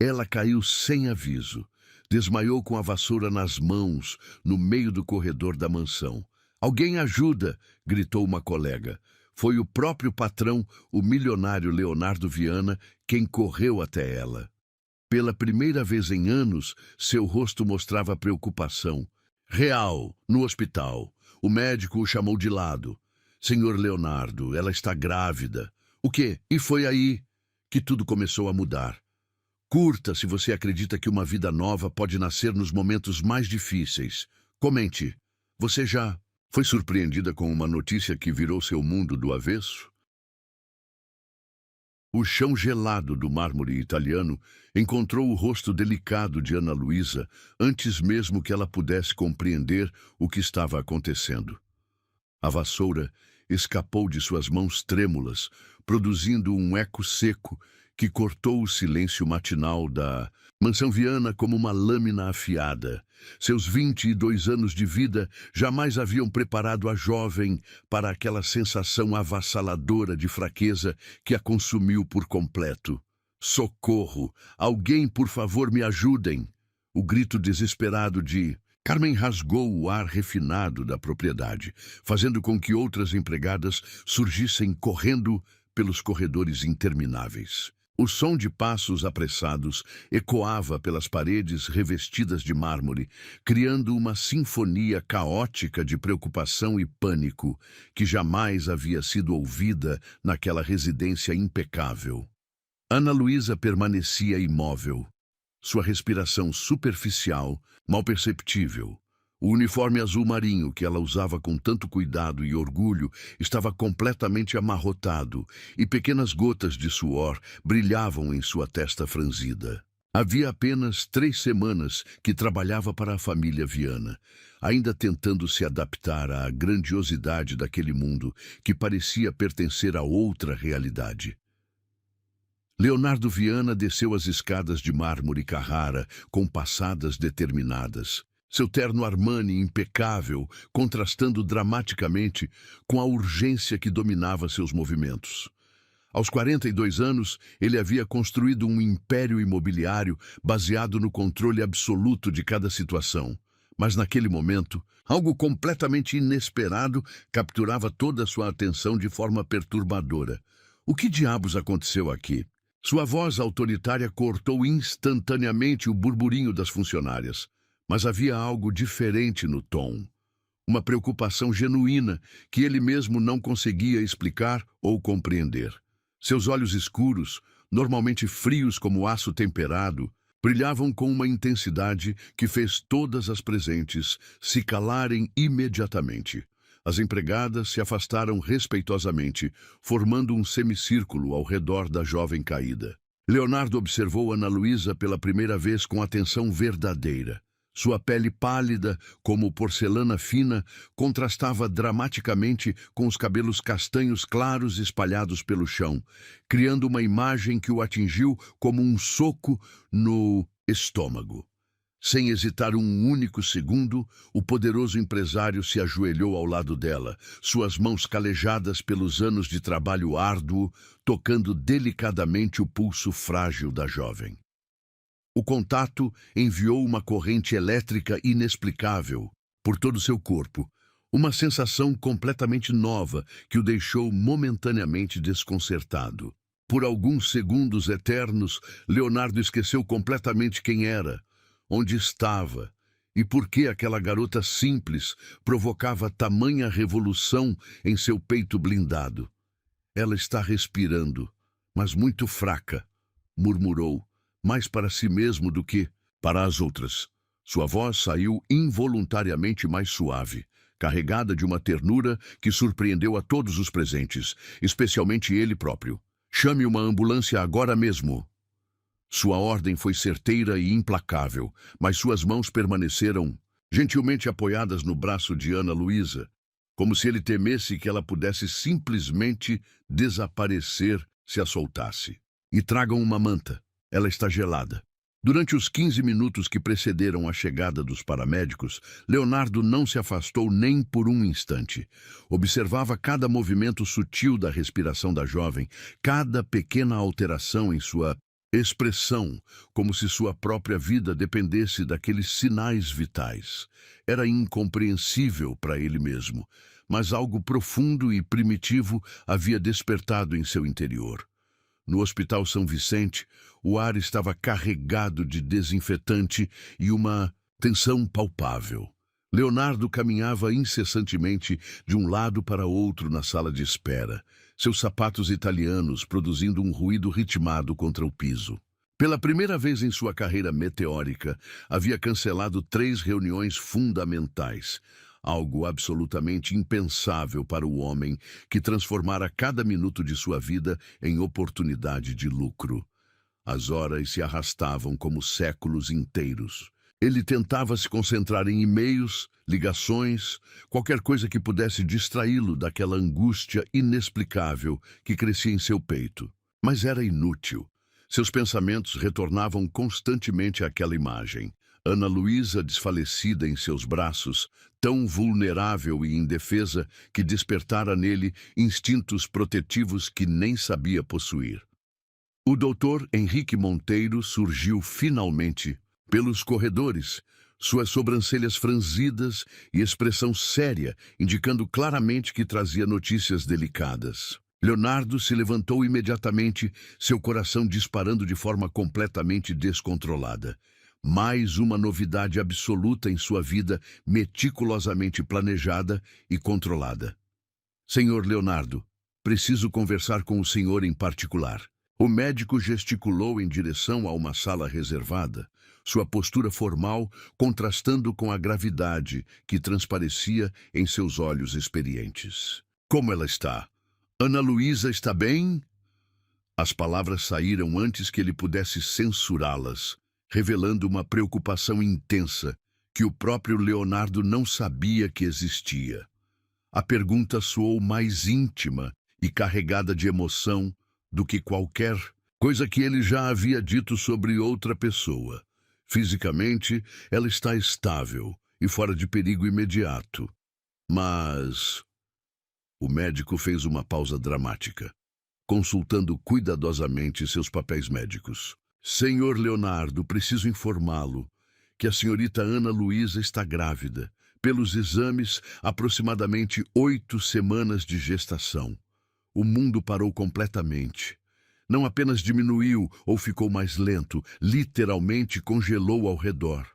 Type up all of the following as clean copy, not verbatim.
Ela caiu sem aviso. Desmaiou com a vassoura nas mãos, no meio do corredor da mansão. "Alguém ajuda!" gritou uma colega. Foi o próprio patrão, o milionário Leonardo Viana, quem correu até ela. Pela primeira vez em anos, seu rosto mostrava preocupação. Real, no hospital. O médico o chamou de lado. "Senhor Leonardo, ela está grávida." "O quê?" E foi aí que tudo começou a mudar. Curta se você acredita que uma vida nova pode nascer nos momentos mais difíceis. Comente. Você já foi surpreendida com uma notícia que virou seu mundo do avesso? O chão gelado do mármore italiano encontrou o rosto delicado de Ana Luísa antes mesmo que ela pudesse compreender o que estava acontecendo. A vassoura escapou de suas mãos trêmulas, produzindo um eco seco que cortou o silêncio matinal da mansão Viana como uma lâmina afiada. Seus 22 anos de vida jamais haviam preparado a jovem para aquela sensação avassaladora de fraqueza que a consumiu por completo. "Socorro! Alguém, por favor, me ajudem!" O grito desesperado de Carmen rasgou o ar refinado da propriedade, fazendo com que outras empregadas surgissem correndo pelos corredores intermináveis. O som de passos apressados ecoava pelas paredes revestidas de mármore, criando uma sinfonia caótica de preocupação e pânico que jamais havia sido ouvida naquela residência impecável. Ana Luísa permanecia imóvel, sua respiração superficial, mal perceptível. O uniforme azul marinho que ela usava com tanto cuidado e orgulho estava completamente amarrotado e pequenas gotas de suor brilhavam em sua testa franzida. Havia apenas 3 semanas que trabalhava para a família Viana, ainda tentando se adaptar à grandiosidade daquele mundo que parecia pertencer a outra realidade. Leonardo Viana desceu as escadas de mármore Carrara com passadas determinadas. Seu terno Armani impecável, contrastando dramaticamente com a urgência que dominava seus movimentos. Aos 42 anos, ele havia construído um império imobiliário baseado no controle absoluto de cada situação. Mas naquele momento, algo completamente inesperado capturava toda a sua atenção de forma perturbadora. O que diabos aconteceu aqui? Sua voz autoritária cortou instantaneamente o burburinho das funcionárias. Mas havia algo diferente no tom. Uma preocupação genuína que ele mesmo não conseguia explicar ou compreender. Seus olhos escuros, normalmente frios como aço temperado, brilhavam com uma intensidade que fez todas as presentes se calarem imediatamente. As empregadas se afastaram respeitosamente, formando um semicírculo ao redor da jovem caída. Leonardo observou Ana Luísa pela primeira vez com atenção verdadeira. Sua pele pálida, como porcelana fina, contrastava dramaticamente com os cabelos castanhos claros espalhados pelo chão, criando uma imagem que o atingiu como um soco no estômago. Sem hesitar um único segundo, o poderoso empresário se ajoelhou ao lado dela, suas mãos calejadas pelos anos de trabalho árduo, tocando delicadamente o pulso frágil da jovem. O contato enviou uma corrente elétrica inexplicável por todo seu corpo, uma sensação completamente nova que o deixou momentaneamente desconcertado. Por alguns segundos eternos, Leonardo esqueceu completamente quem era, onde estava e por que aquela garota simples provocava tamanha revolução em seu peito blindado. "Ela está respirando, mas muito fraca", murmurou, mais para si mesmo do que para as outras. Sua voz saiu involuntariamente mais suave, carregada de uma ternura que surpreendeu a todos os presentes, especialmente ele próprio. "Chame uma ambulância agora mesmo." Sua ordem foi certeira e implacável, mas suas mãos permaneceram gentilmente apoiadas no braço de Ana Luísa, como se ele temesse que ela pudesse simplesmente desaparecer se a soltasse. "E tragam uma manta. Ela está gelada." Durante os 15 minutos que precederam a chegada dos paramédicos, Leonardo não se afastou nem por um instante. Observava cada movimento sutil da respiração da jovem, cada pequena alteração em sua expressão, como se sua própria vida dependesse daqueles sinais vitais. Era incompreensível para ele mesmo, mas algo profundo e primitivo havia despertado em seu interior. No Hospital São Vicente, o ar estava carregado de desinfetante e uma tensão palpável. Leonardo caminhava incessantemente de um lado para outro na sala de espera, seus sapatos italianos produzindo um ruído ritmado contra o piso. Pela primeira vez em sua carreira meteórica, havia cancelado 3 reuniões fundamentais, algo absolutamente impensável para o homem que transformara cada minuto de sua vida em oportunidade de lucro. As horas se arrastavam como séculos inteiros. Ele tentava se concentrar em e-mails, ligações, qualquer coisa que pudesse distraí-lo daquela angústia inexplicável que crescia em seu peito. Mas era inútil. Seus pensamentos retornavam constantemente àquela imagem. Ana Luísa desfalecida em seus braços, tão vulnerável e indefesa que despertara nele instintos protetivos que nem sabia possuir. O doutor Henrique Monteiro surgiu finalmente pelos corredores, suas sobrancelhas franzidas e expressão séria, indicando claramente que trazia notícias delicadas. Leonardo se levantou imediatamente, seu coração disparando de forma completamente descontrolada. Mais uma novidade absoluta em sua vida, meticulosamente planejada e controlada. Senhor Leonardo, preciso conversar com o senhor em particular. O médico gesticulou em direção a uma sala reservada, sua postura formal contrastando com a gravidade que transparecia em seus olhos experientes. Como ela está? Ana Luísa está bem? As palavras saíram antes que ele pudesse censurá-las, revelando uma preocupação intensa que o próprio Leonardo não sabia que existia. A pergunta soou mais íntima e carregada de emoção do que qualquer coisa que ele já havia dito sobre outra pessoa. Fisicamente, ela está estável e fora de perigo imediato. Mas o médico fez uma pausa dramática, consultando cuidadosamente seus papéis médicos. Senhor Leonardo, preciso informá-lo que a senhorita Ana Luísa está grávida. Pelos exames, aproximadamente 8 semanas de gestação. O mundo parou completamente. Não apenas diminuiu ou ficou mais lento, literalmente congelou ao redor.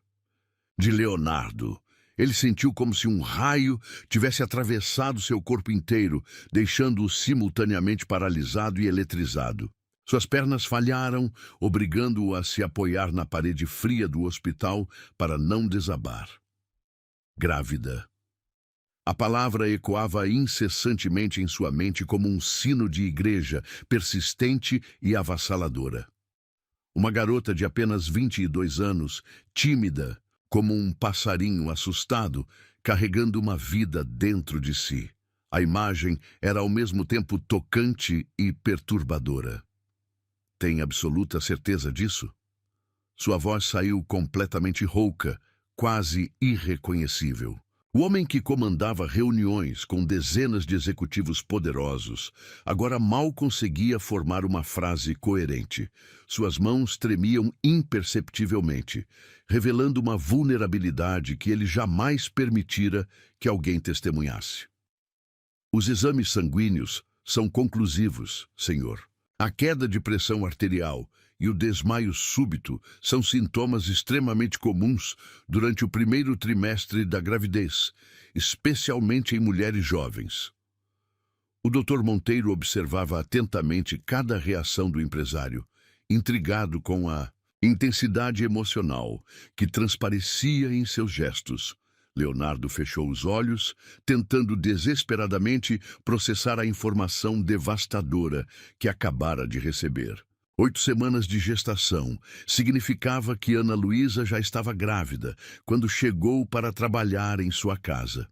De Leonardo, ele sentiu como se um raio tivesse atravessado seu corpo inteiro, deixando-o simultaneamente paralisado e eletrizado. Suas pernas falharam, obrigando-o a se apoiar na parede fria do hospital para não desabar. Grávida. A palavra ecoava incessantemente em sua mente como um sino de igreja, persistente e avassaladora. Uma garota de apenas 22 anos, tímida, como um passarinho assustado, carregando uma vida dentro de si. A imagem era ao mesmo tempo tocante e perturbadora. Tem absoluta certeza disso? Sua voz saiu completamente rouca, quase irreconhecível. O homem que comandava reuniões com dezenas de executivos poderosos agora mal conseguia formar uma frase coerente. Suas mãos tremiam imperceptivelmente, revelando uma vulnerabilidade que ele jamais permitira que alguém testemunhasse. Os exames sanguíneos são conclusivos, senhor. A queda de pressão arterial e o desmaio súbito são sintomas extremamente comuns durante o primeiro trimestre da gravidez, especialmente em mulheres jovens. O Dr. Monteiro observava atentamente cada reação do empresário, intrigado com a intensidade emocional que transparecia em seus gestos. Leonardo fechou os olhos, tentando desesperadamente processar a informação devastadora que acabara de receber. 8 semanas de gestação significava que Ana Luísa já estava grávida quando chegou para trabalhar em sua casa.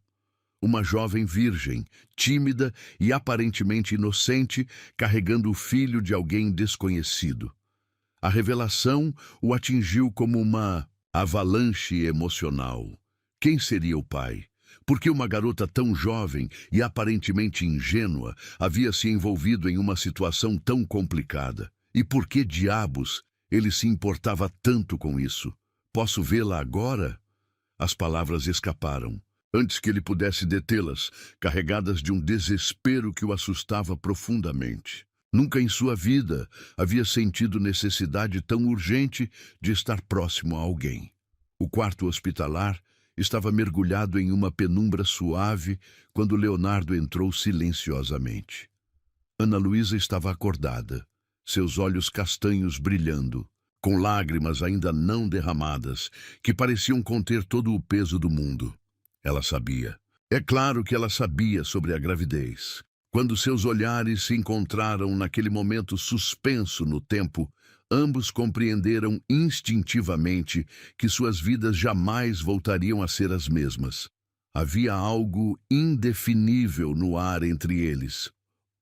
Uma jovem virgem, tímida e aparentemente inocente, carregando o filho de alguém desconhecido. A revelação o atingiu como uma avalanche emocional. Quem seria o pai? Por que uma garota tão jovem e aparentemente ingênua havia se envolvido em uma situação tão complicada? E por que diabos Ele se importava tanto com isso. Posso vê-la agora? As palavras escaparam, antes que ele pudesse detê-las, carregadas de um desespero que o assustava profundamente. Nunca em sua vida havia sentido necessidade tão urgente de estar próximo a alguém. O quarto hospitalar estava mergulhado em uma penumbra suave quando Leonardo entrou silenciosamente. Ana Luísa estava acordada, seus olhos castanhos brilhando, com lágrimas ainda não derramadas, que pareciam conter todo o peso do mundo. Ela sabia. É claro que ela sabia sobre a gravidez. Quando seus olhares se encontraram naquele momento suspenso no tempo, ambos compreenderam instintivamente que suas vidas jamais voltariam a ser as mesmas. Havia algo indefinível no ar entre eles.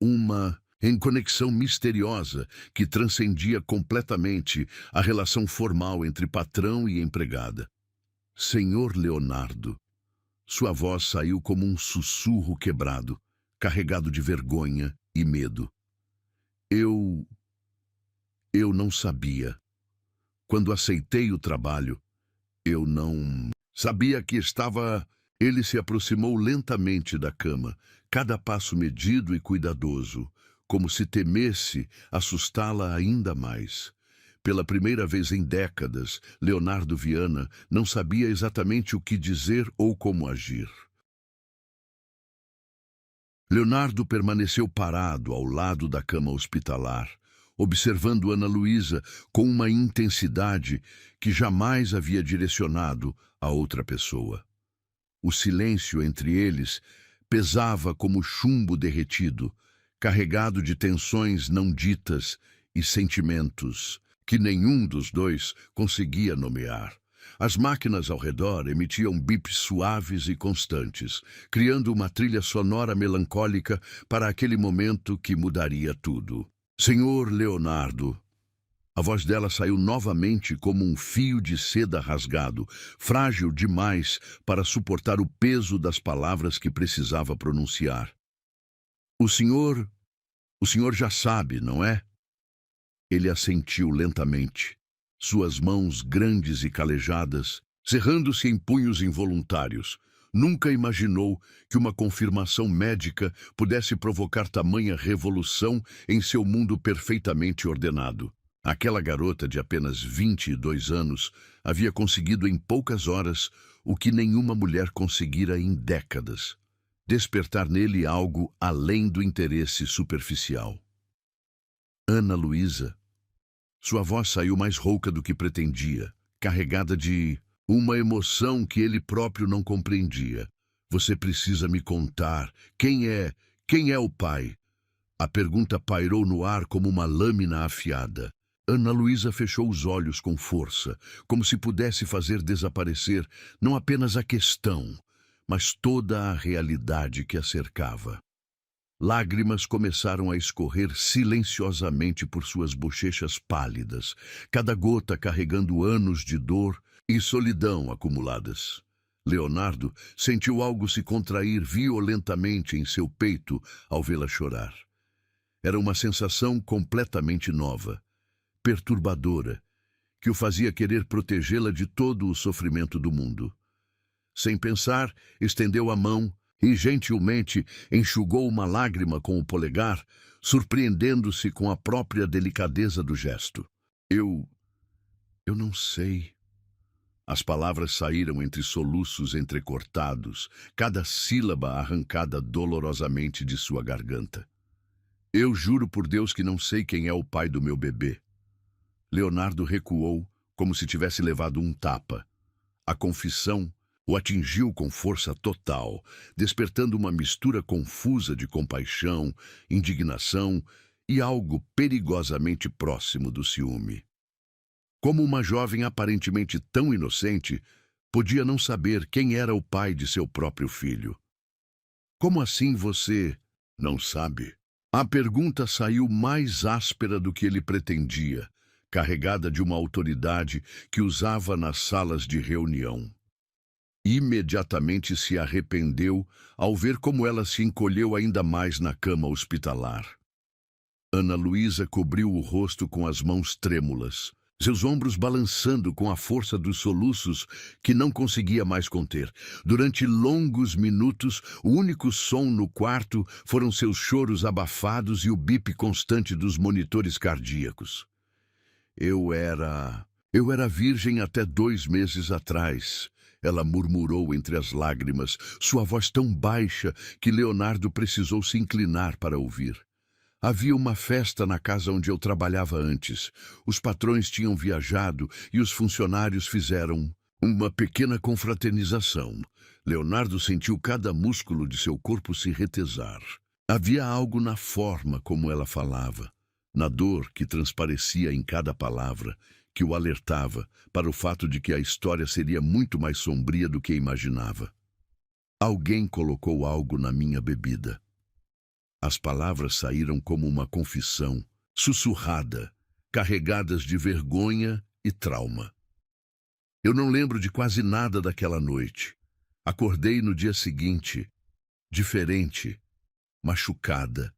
Uma conexão misteriosa que transcendia completamente a relação formal entre patrão e empregada. Senhor Leonardo. Sua voz saiu como um sussurro quebrado, carregado de vergonha e medo. Eu não sabia. Quando aceitei o trabalho, eu não sabia que estava... Ele se aproximou lentamente da cama, cada passo medido e cuidadoso, como se temesse assustá-la ainda mais. Pela primeira vez em décadas, Leonardo Viana não sabia exatamente o que dizer ou como agir. Leonardo permaneceu parado ao lado da cama hospitalar, observando Ana Luísa com uma intensidade que jamais havia direcionado a outra pessoa. O silêncio entre eles pesava como chumbo derretido, carregado de tensões não ditas e sentimentos que nenhum dos dois conseguia nomear. As máquinas ao redor emitiam bips suaves e constantes, criando uma trilha sonora melancólica para aquele momento que mudaria tudo. Senhor Leonardo. A voz dela saiu novamente como um fio de seda rasgado, frágil demais para suportar o peso das palavras que precisava pronunciar. O senhor já sabe, não é? Ele assentiu lentamente, suas mãos grandes e calejadas, cerrando-se em punhos involuntários. Nunca imaginou que uma confirmação médica pudesse provocar tamanha revolução em seu mundo perfeitamente ordenado. Aquela garota de apenas 22 anos havia conseguido em poucas horas o que nenhuma mulher conseguira em décadas: despertar nele algo além do interesse superficial. Ana Luísa. Sua voz saiu mais rouca do que pretendia, carregada de uma emoção que ele próprio não compreendia. Você precisa me contar. Quem é o pai? A pergunta pairou no ar como uma lâmina afiada. Ana Luísa fechou os olhos com força, como se pudesse fazer desaparecer não apenas a questão, mas toda a realidade que a cercava. Lágrimas começaram a escorrer silenciosamente por suas bochechas pálidas, cada gota carregando anos de dor e solidão acumuladas. Leonardo sentiu algo se contrair violentamente em seu peito ao vê-la chorar. Era uma sensação completamente nova, perturbadora, que o fazia querer protegê-la de todo o sofrimento do mundo. Sem pensar, estendeu a mão e gentilmente enxugou uma lágrima com o polegar, surpreendendo-se com a própria delicadeza do gesto. Eu não sei. As palavras saíram entre soluços entrecortados, cada sílaba arrancada dolorosamente de sua garganta. Eu juro por Deus que não sei quem é o pai do meu bebê. Leonardo recuou, como se tivesse levado um tapa. A confissão o atingiu com força total, despertando uma mistura confusa de compaixão, indignação e algo perigosamente próximo do ciúme. Como uma jovem aparentemente tão inocente, podia não saber quem era o pai de seu próprio filho. Como assim você não sabe? A pergunta saiu mais áspera do que ele pretendia, carregada de uma autoridade que usava nas salas de reunião. Imediatamente se arrependeu ao ver como ela se encolheu ainda mais na cama hospitalar. Ana Luísa cobriu o rosto com as mãos trêmulas, seus ombros balançando com a força dos soluços que não conseguia mais conter. Durante longos minutos, o único som no quarto foram seus choros abafados e o bip constante dos monitores cardíacos. Eu era virgem até 2 meses atrás, ela murmurou entre as lágrimas, sua voz tão baixa que Leonardo precisou se inclinar para ouvir. Havia uma festa na casa onde eu trabalhava antes. Os patrões tinham viajado e os funcionários fizeram uma pequena confraternização. Leonardo sentiu cada músculo de seu corpo se retesar. Havia algo na forma como ela falava, na dor que transparecia em cada palavra, que o alertava para o fato de que a história seria muito mais sombria do que imaginava. Alguém colocou algo na minha bebida. As palavras saíram como uma confissão, sussurrada, carregadas de vergonha e trauma. Eu não lembro de quase nada daquela noite. Acordei no dia seguinte, diferente, machucada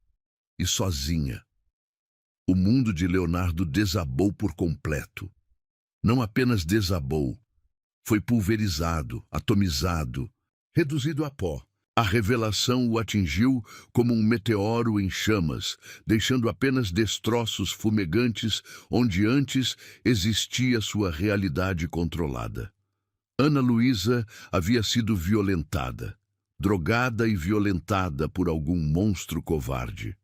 e sozinha. O mundo de Leonardo desabou por completo. Não apenas desabou, foi pulverizado, atomizado, reduzido a pó. A revelação o atingiu como um meteoro em chamas, deixando apenas destroços fumegantes onde antes existia sua realidade controlada. Ana Luísa havia sido violentada, drogada e violentada por algum monstro covarde.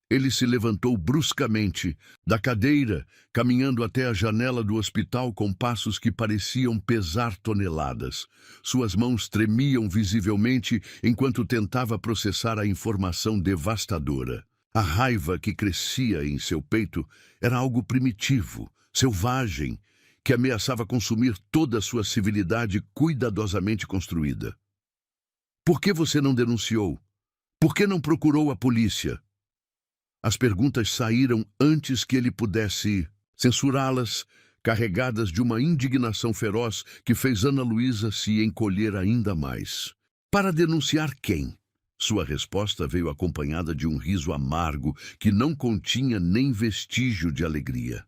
Ele se levantou bruscamente da cadeira, caminhando até a janela do hospital com passos que pareciam pesar toneladas. Suas mãos tremiam visivelmente enquanto tentava processar a informação devastadora. A raiva que crescia em seu peito era algo primitivo, selvagem, que ameaçava consumir toda a sua civilidade cuidadosamente construída. Por que você não denunciou? Por que não procurou a polícia? As perguntas saíram antes que ele pudesse censurá-las, carregadas de uma indignação feroz que fez Ana Luísa se encolher ainda mais. Para denunciar quem? Sua resposta veio acompanhada de um riso amargo que não continha nem vestígio de alegria.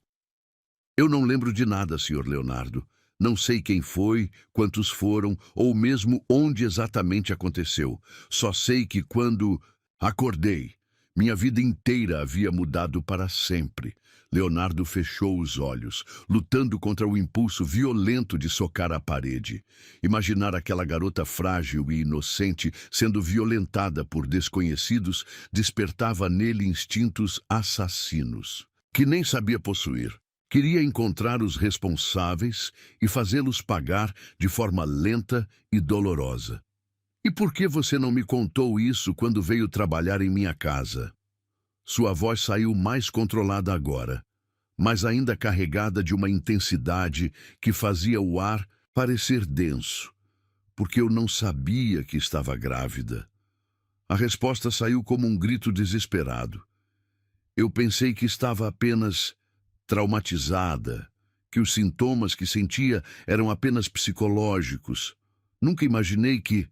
Eu não lembro de nada, Sr. Leonardo. Não sei quem foi, quantos foram, ou mesmo onde exatamente aconteceu. Só sei que quando acordei, minha vida inteira havia mudado para sempre. Leonardo fechou os olhos, lutando contra o impulso violento de socar a parede. Imaginar aquela garota frágil e inocente sendo violentada por desconhecidos despertava nele instintos assassinos, que nem sabia possuir. Queria encontrar os responsáveis e fazê-los pagar de forma lenta e dolorosa. E por que você não me contou isso quando veio trabalhar em minha casa? Sua voz saiu mais controlada agora, mas ainda carregada de uma intensidade que fazia o ar parecer denso, porque eu não sabia que estava grávida. A resposta saiu como um grito desesperado. Eu pensei que estava apenas traumatizada, que os sintomas que sentia eram apenas psicológicos. Nunca imaginei que...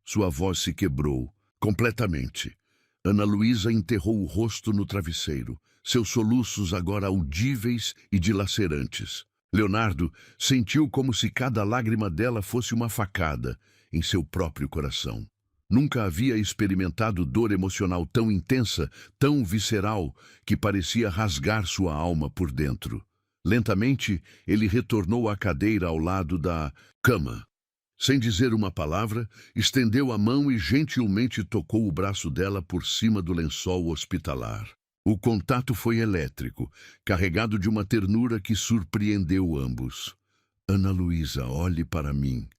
Sua voz se quebrou, completamente. Ana Luísa enterrou o rosto no travesseiro, seus soluços agora audíveis e dilacerantes. Leonardo sentiu como se cada lágrima dela fosse uma facada em seu próprio coração. Nunca havia experimentado dor emocional tão intensa, tão visceral, que parecia rasgar sua alma por dentro. Lentamente, ele retornou à cadeira ao lado da cama. Sem dizer uma palavra, estendeu a mão e gentilmente tocou o braço dela por cima do lençol hospitalar. O contato foi elétrico, carregado de uma ternura que surpreendeu ambos. Ana Luísa, olhe para mim.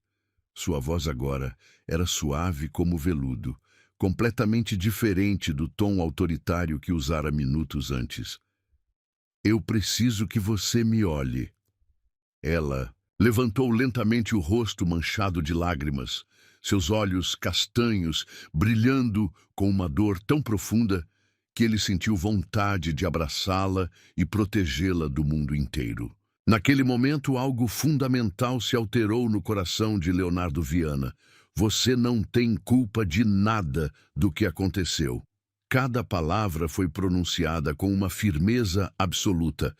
Sua voz agora era suave como veludo, completamente diferente do tom autoritário que usara minutos antes. Eu preciso que você me olhe. Ela levantou lentamente o rosto manchado de lágrimas, seus olhos castanhos brilhando com uma dor tão profunda que ele sentiu vontade de abraçá-la e protegê-la do mundo inteiro. Naquele momento, algo fundamental se alterou no coração de Leonardo Viana. Você não tem culpa de nada do que aconteceu. Cada palavra foi pronunciada com uma firmeza absoluta,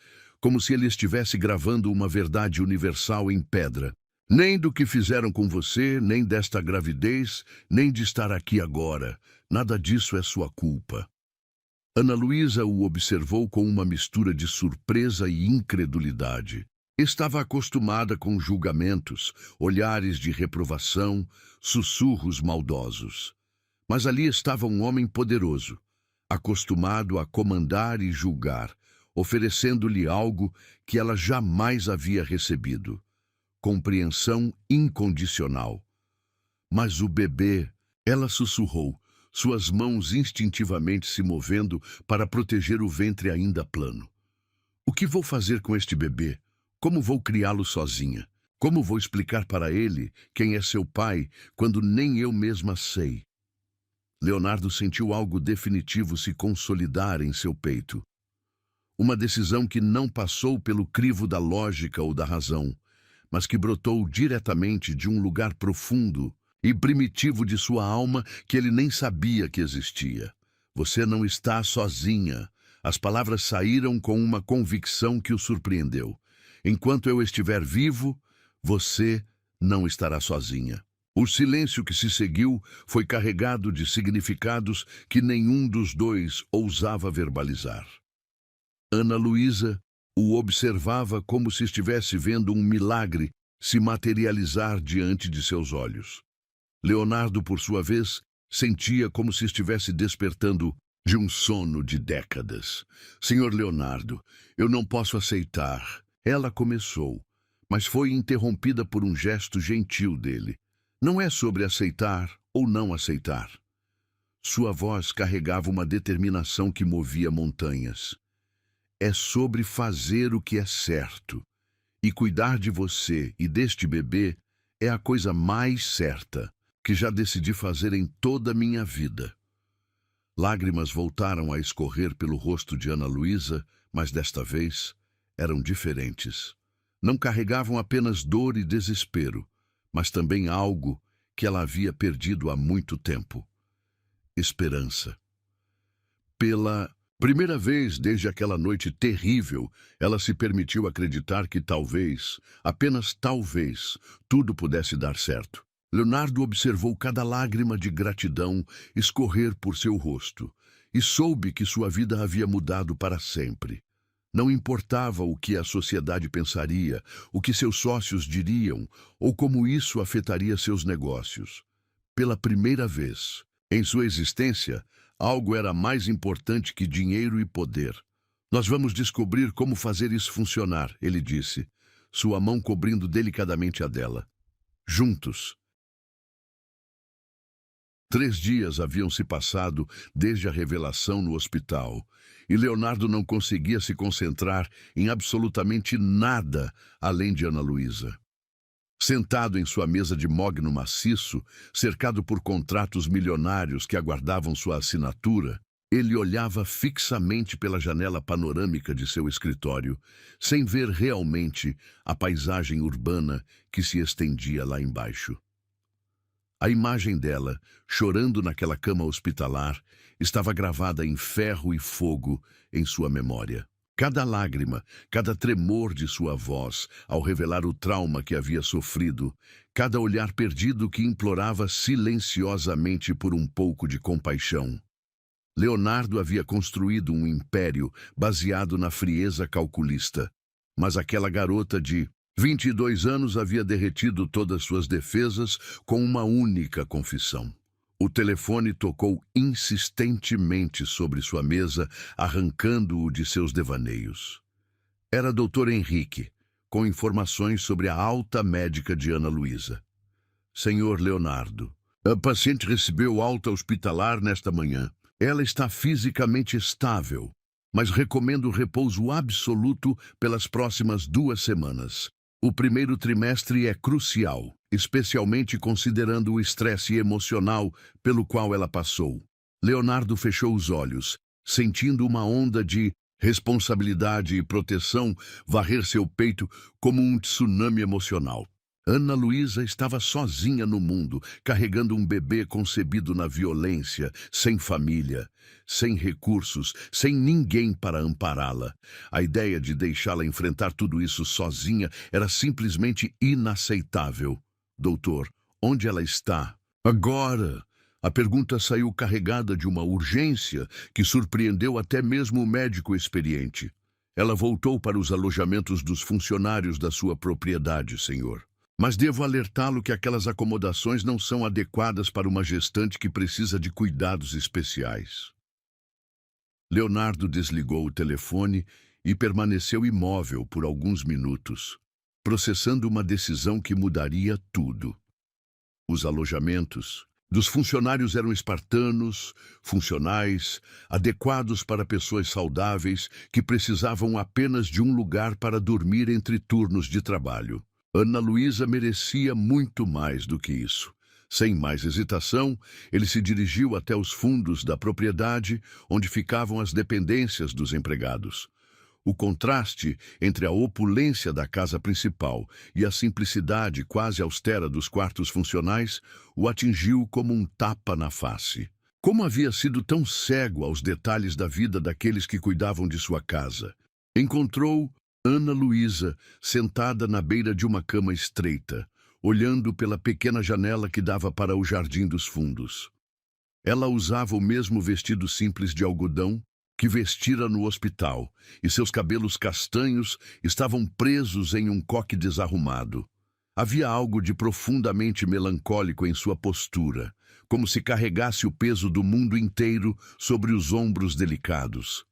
como se ele estivesse gravando uma verdade universal em pedra. Nem do que fizeram com você, nem desta gravidez, nem de estar aqui agora. Nada disso é sua culpa. Ana Luísa o observou com uma mistura de surpresa e incredulidade. Estava acostumada com julgamentos, olhares de reprovação, sussurros maldosos. Mas ali estava um homem poderoso, acostumado a comandar e julgar, oferecendo-lhe algo que ela jamais havia recebido: compreensão incondicional. Mas o bebê, ela sussurrou, suas mãos instintivamente se movendo para proteger o ventre ainda plano. O que vou fazer com este bebê? Como vou criá-lo sozinha? Como vou explicar para ele quem é seu pai quando nem eu mesma sei? Leonardo sentiu algo definitivo se consolidar em seu peito. Uma decisão que não passou pelo crivo da lógica ou da razão, mas que brotou diretamente de um lugar profundo e primitivo de sua alma que ele nem sabia que existia. Você não está sozinha. As palavras saíram com uma convicção que o surpreendeu. Enquanto eu estiver vivo, você não estará sozinha. O silêncio que se seguiu foi carregado de significados que nenhum dos dois ousava verbalizar. Ana Luísa o observava como se estivesse vendo um milagre se materializar diante de seus olhos. Leonardo, por sua vez, sentia como se estivesse despertando de um sono de décadas. Senhor Leonardo, eu não posso aceitar. Ela começou, mas foi interrompida por um gesto gentil dele. Não é sobre aceitar ou não aceitar. Sua voz carregava uma determinação que movia montanhas. É sobre fazer o que é certo. E cuidar de você e deste bebê é a coisa mais certa que já decidi fazer em toda a minha vida. Lágrimas voltaram a escorrer pelo rosto de Ana Luísa, mas desta vez eram diferentes. Não carregavam apenas dor e desespero, mas também algo que ela havia perdido há muito tempo: esperança. Pela primeira vez desde aquela noite terrível, ela se permitiu acreditar que talvez, apenas talvez, tudo pudesse dar certo. Leonardo observou cada lágrima de gratidão escorrer por seu rosto e soube que sua vida havia mudado para sempre. Não importava o que a sociedade pensaria, o que seus sócios diriam ou como isso afetaria seus negócios. Pela primeira vez em sua existência, algo era mais importante que dinheiro e poder. Nós vamos descobrir como fazer isso funcionar, ele disse, sua mão cobrindo delicadamente a dela. Juntos. 3 dias haviam se passado desde a revelação no hospital, e Leonardo não conseguia se concentrar em absolutamente nada além de Ana Luísa. Sentado em sua mesa de mogno maciço, cercado por contratos milionários que aguardavam sua assinatura, ele olhava fixamente pela janela panorâmica de seu escritório, sem ver realmente a paisagem urbana que se estendia lá embaixo. A imagem dela, chorando naquela cama hospitalar, estava gravada em ferro e fogo em sua memória. Cada lágrima, cada tremor de sua voz ao revelar o trauma que havia sofrido, cada olhar perdido que implorava silenciosamente por um pouco de compaixão. Leonardo havia construído um império baseado na frieza calculista, mas aquela garota de 22 anos havia derretido todas suas defesas com uma única confissão. O telefone tocou insistentemente sobre sua mesa, arrancando-o de seus devaneios. Era Dr. Henrique, com informações sobre a alta médica de Ana Luísa. Senhor Leonardo, a paciente recebeu alta hospitalar nesta manhã. Ela está fisicamente estável, mas recomendo repouso absoluto pelas próximas 2 semanas. O primeiro trimestre é crucial, especialmente considerando o estresse emocional pelo qual ela passou. Leonardo fechou os olhos, sentindo uma onda de responsabilidade e proteção varrer seu peito como um tsunami emocional. Ana Luísa estava sozinha no mundo, carregando um bebê concebido na violência, sem família, sem recursos, sem ninguém para ampará-la. A ideia de deixá-la enfrentar tudo isso sozinha era simplesmente inaceitável. Doutor, onde ela está? Agora! A pergunta saiu carregada de uma urgência que surpreendeu até mesmo o médico experiente. Ela voltou para os alojamentos dos funcionários da sua propriedade, senhor. Mas devo alertá-lo que aquelas acomodações não são adequadas para uma gestante que precisa de cuidados especiais. Leonardo desligou o telefone e permaneceu imóvel por alguns minutos, processando uma decisão que mudaria tudo. Os alojamentos dos funcionários eram espartanos, funcionais, adequados para pessoas saudáveis que precisavam apenas de um lugar para dormir entre turnos de trabalho. Ana Luísa merecia muito mais do que isso. Sem mais hesitação, ele se dirigiu até os fundos da propriedade, onde ficavam as dependências dos empregados. O contraste entre a opulência da casa principal e a simplicidade quase austera dos quartos funcionais o atingiu como um tapa na face. Como havia sido tão cego aos detalhes da vida daqueles que cuidavam de sua casa? Encontrou Ana Luísa sentada na beira de uma cama estreita, olhando pela pequena janela que dava para o jardim dos fundos. Ela usava o mesmo vestido simples de algodão que vestira no hospital, e seus cabelos castanhos estavam presos em um coque desarrumado. Havia algo de profundamente melancólico em sua postura, como se carregasse o peso do mundo inteiro sobre os ombros delicados.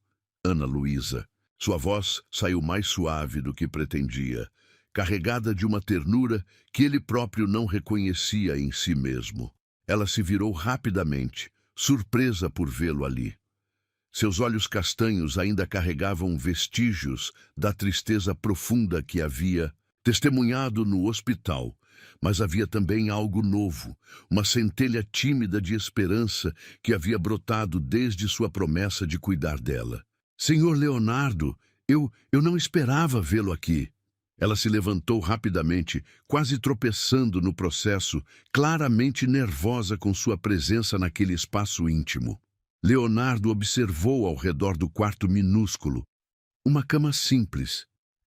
Ana Luísa. Sua voz saiu mais suave do que pretendia, carregada de uma ternura que ele próprio não reconhecia em si mesmo. Ela se virou rapidamente, surpresa por vê-lo ali. Seus olhos castanhos ainda carregavam vestígios da tristeza profunda que havia testemunhado no hospital, mas havia também algo novo, uma centelha tímida de esperança que havia brotado desde sua promessa de cuidar dela. Senhor Leonardo, eu não esperava vê-lo aqui. Ela se levantou rapidamente, quase tropeçando no processo, claramente nervosa com sua presença naquele espaço íntimo. Leonardo observou ao redor do quarto minúsculo. Uma cama simples,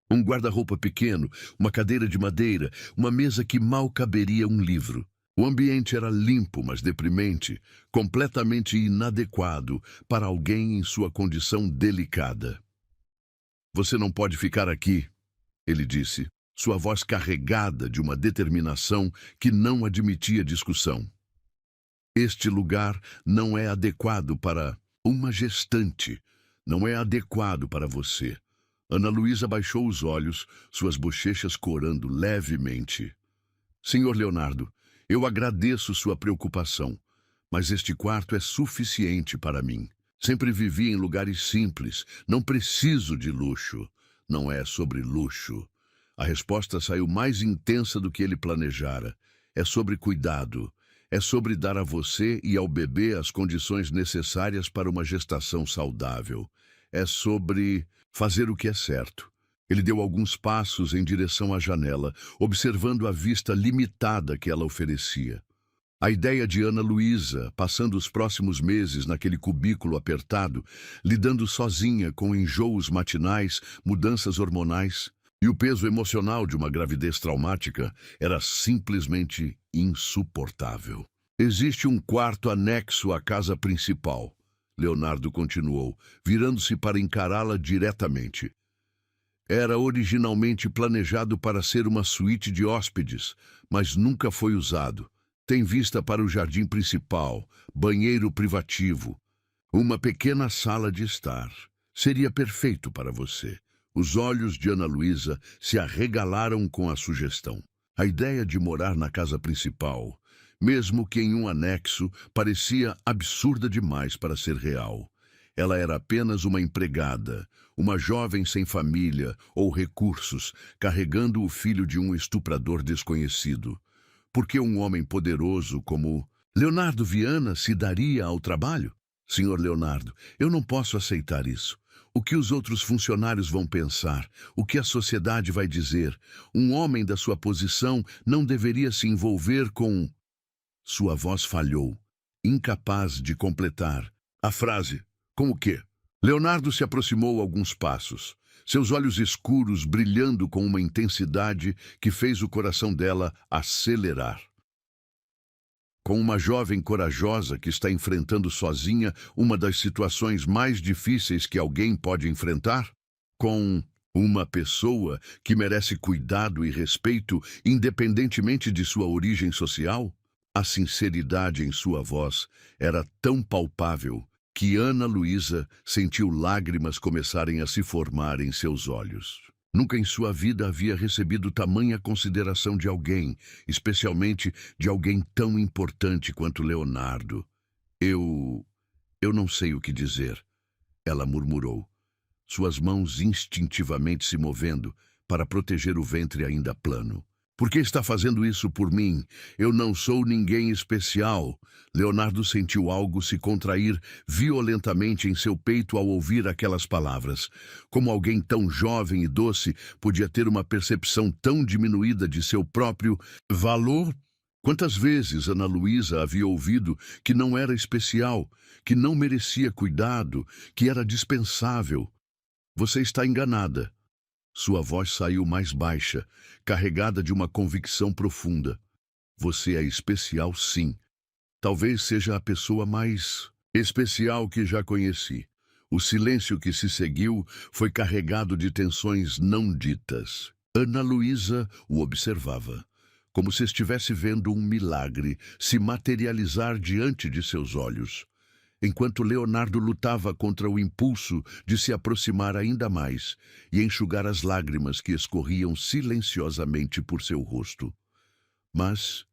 um guarda-roupa pequeno, uma cadeira de madeira, uma mesa que mal caberia um livro. O ambiente era limpo, mas deprimente, completamente inadequado para alguém em sua condição delicada. Você não pode ficar aqui, ele disse, sua voz carregada de uma determinação que não admitia discussão. Este lugar não é adequado para uma gestante, não é adequado para você. Ana Luísa baixou os olhos, suas bochechas corando levemente. Senhor Leonardo, eu agradeço sua preocupação, mas este quarto é suficiente para mim. Sempre vivi em lugares simples, não preciso de luxo. Não é sobre luxo. A resposta saiu mais intensa do que ele planejara. É sobre cuidado. É sobre dar a você e ao bebê as condições necessárias para uma gestação saudável. É sobre fazer o que é certo. Ele deu alguns passos em direção à janela, observando a vista limitada que ela oferecia. A ideia de Ana Luísa, passando os próximos meses naquele cubículo apertado, lidando sozinha com enjoos matinais, mudanças hormonais e o peso emocional de uma gravidez traumática, era simplesmente insuportável. Existe um quarto anexo à casa principal, Leonardo continuou, virando-se para encará-la diretamente. Era originalmente planejado para ser uma suíte de hóspedes, mas nunca foi usado. Tem vista para o jardim principal, banheiro privativo, uma pequena sala de estar. Seria perfeito para você. Os olhos de Ana Luísa se arregalaram com a sugestão. A ideia de morar na casa principal, mesmo que em um anexo, parecia absurda demais para ser real. Ela era apenas uma empregada, uma jovem sem família ou recursos, carregando o filho de um estuprador desconhecido. Por que um homem poderoso como Leonardo Viana se daria ao trabalho? Senhor Leonardo, eu não posso aceitar isso. O que os outros funcionários vão pensar? O que a sociedade vai dizer? Um homem da sua posição não deveria se envolver com... Sua voz falhou, incapaz de completar a frase. Com o quê? Leonardo se aproximou alguns passos, seus olhos escuros brilhando com uma intensidade que fez o coração dela acelerar. Com uma jovem corajosa que está enfrentando sozinha uma das situações mais difíceis que alguém pode enfrentar? Com uma pessoa que merece cuidado e respeito independentemente de sua origem social? A sinceridade em sua voz era tão palpável que Ana Luísa sentiu lágrimas começarem a se formar em seus olhos. Nunca em sua vida havia recebido tamanha consideração de alguém, especialmente de alguém tão importante quanto Leonardo. Eu não sei o que dizer, ela murmurou, suas mãos instintivamente se movendo para proteger o ventre ainda plano. Por que está fazendo isso por mim? Eu não sou ninguém especial. Leonardo sentiu algo se contrair violentamente em seu peito ao ouvir aquelas palavras. Como alguém tão jovem e doce podia ter uma percepção tão diminuída de seu próprio valor? Quantas vezes Ana Luísa havia ouvido que não era especial, que não merecia cuidado, que era dispensável? Você está enganada. Sua voz saiu mais baixa, carregada de uma convicção profunda. Você é especial, sim. Talvez seja a pessoa mais especial que já conheci. O silêncio que se seguiu foi carregado de tensões não ditas. Ana Luísa o observava, como se estivesse vendo um milagre se materializar diante de seus olhos. Enquanto Leonardo lutava contra o impulso de se aproximar ainda mais e enxugar as lágrimas que escorriam silenciosamente por seu rosto. Mas,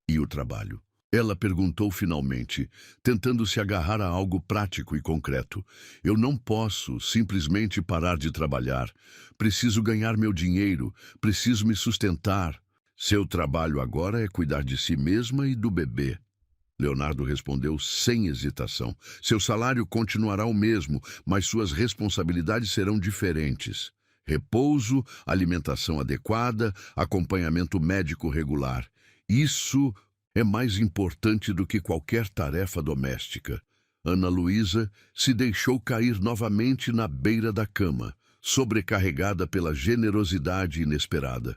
e o trabalho? Ela perguntou finalmente, tentando se agarrar a algo prático e concreto. Eu não posso simplesmente parar de trabalhar. Preciso ganhar meu dinheiro, preciso me sustentar. Seu trabalho agora é cuidar de si mesma e do bebê. Leonardo respondeu sem hesitação. Seu salário continuará o mesmo, mas suas responsabilidades serão diferentes. Repouso, alimentação adequada, acompanhamento médico regular. Isso é mais importante do que qualquer tarefa doméstica. Ana Luísa se deixou cair novamente na beira da cama, sobrecarregada pela generosidade inesperada.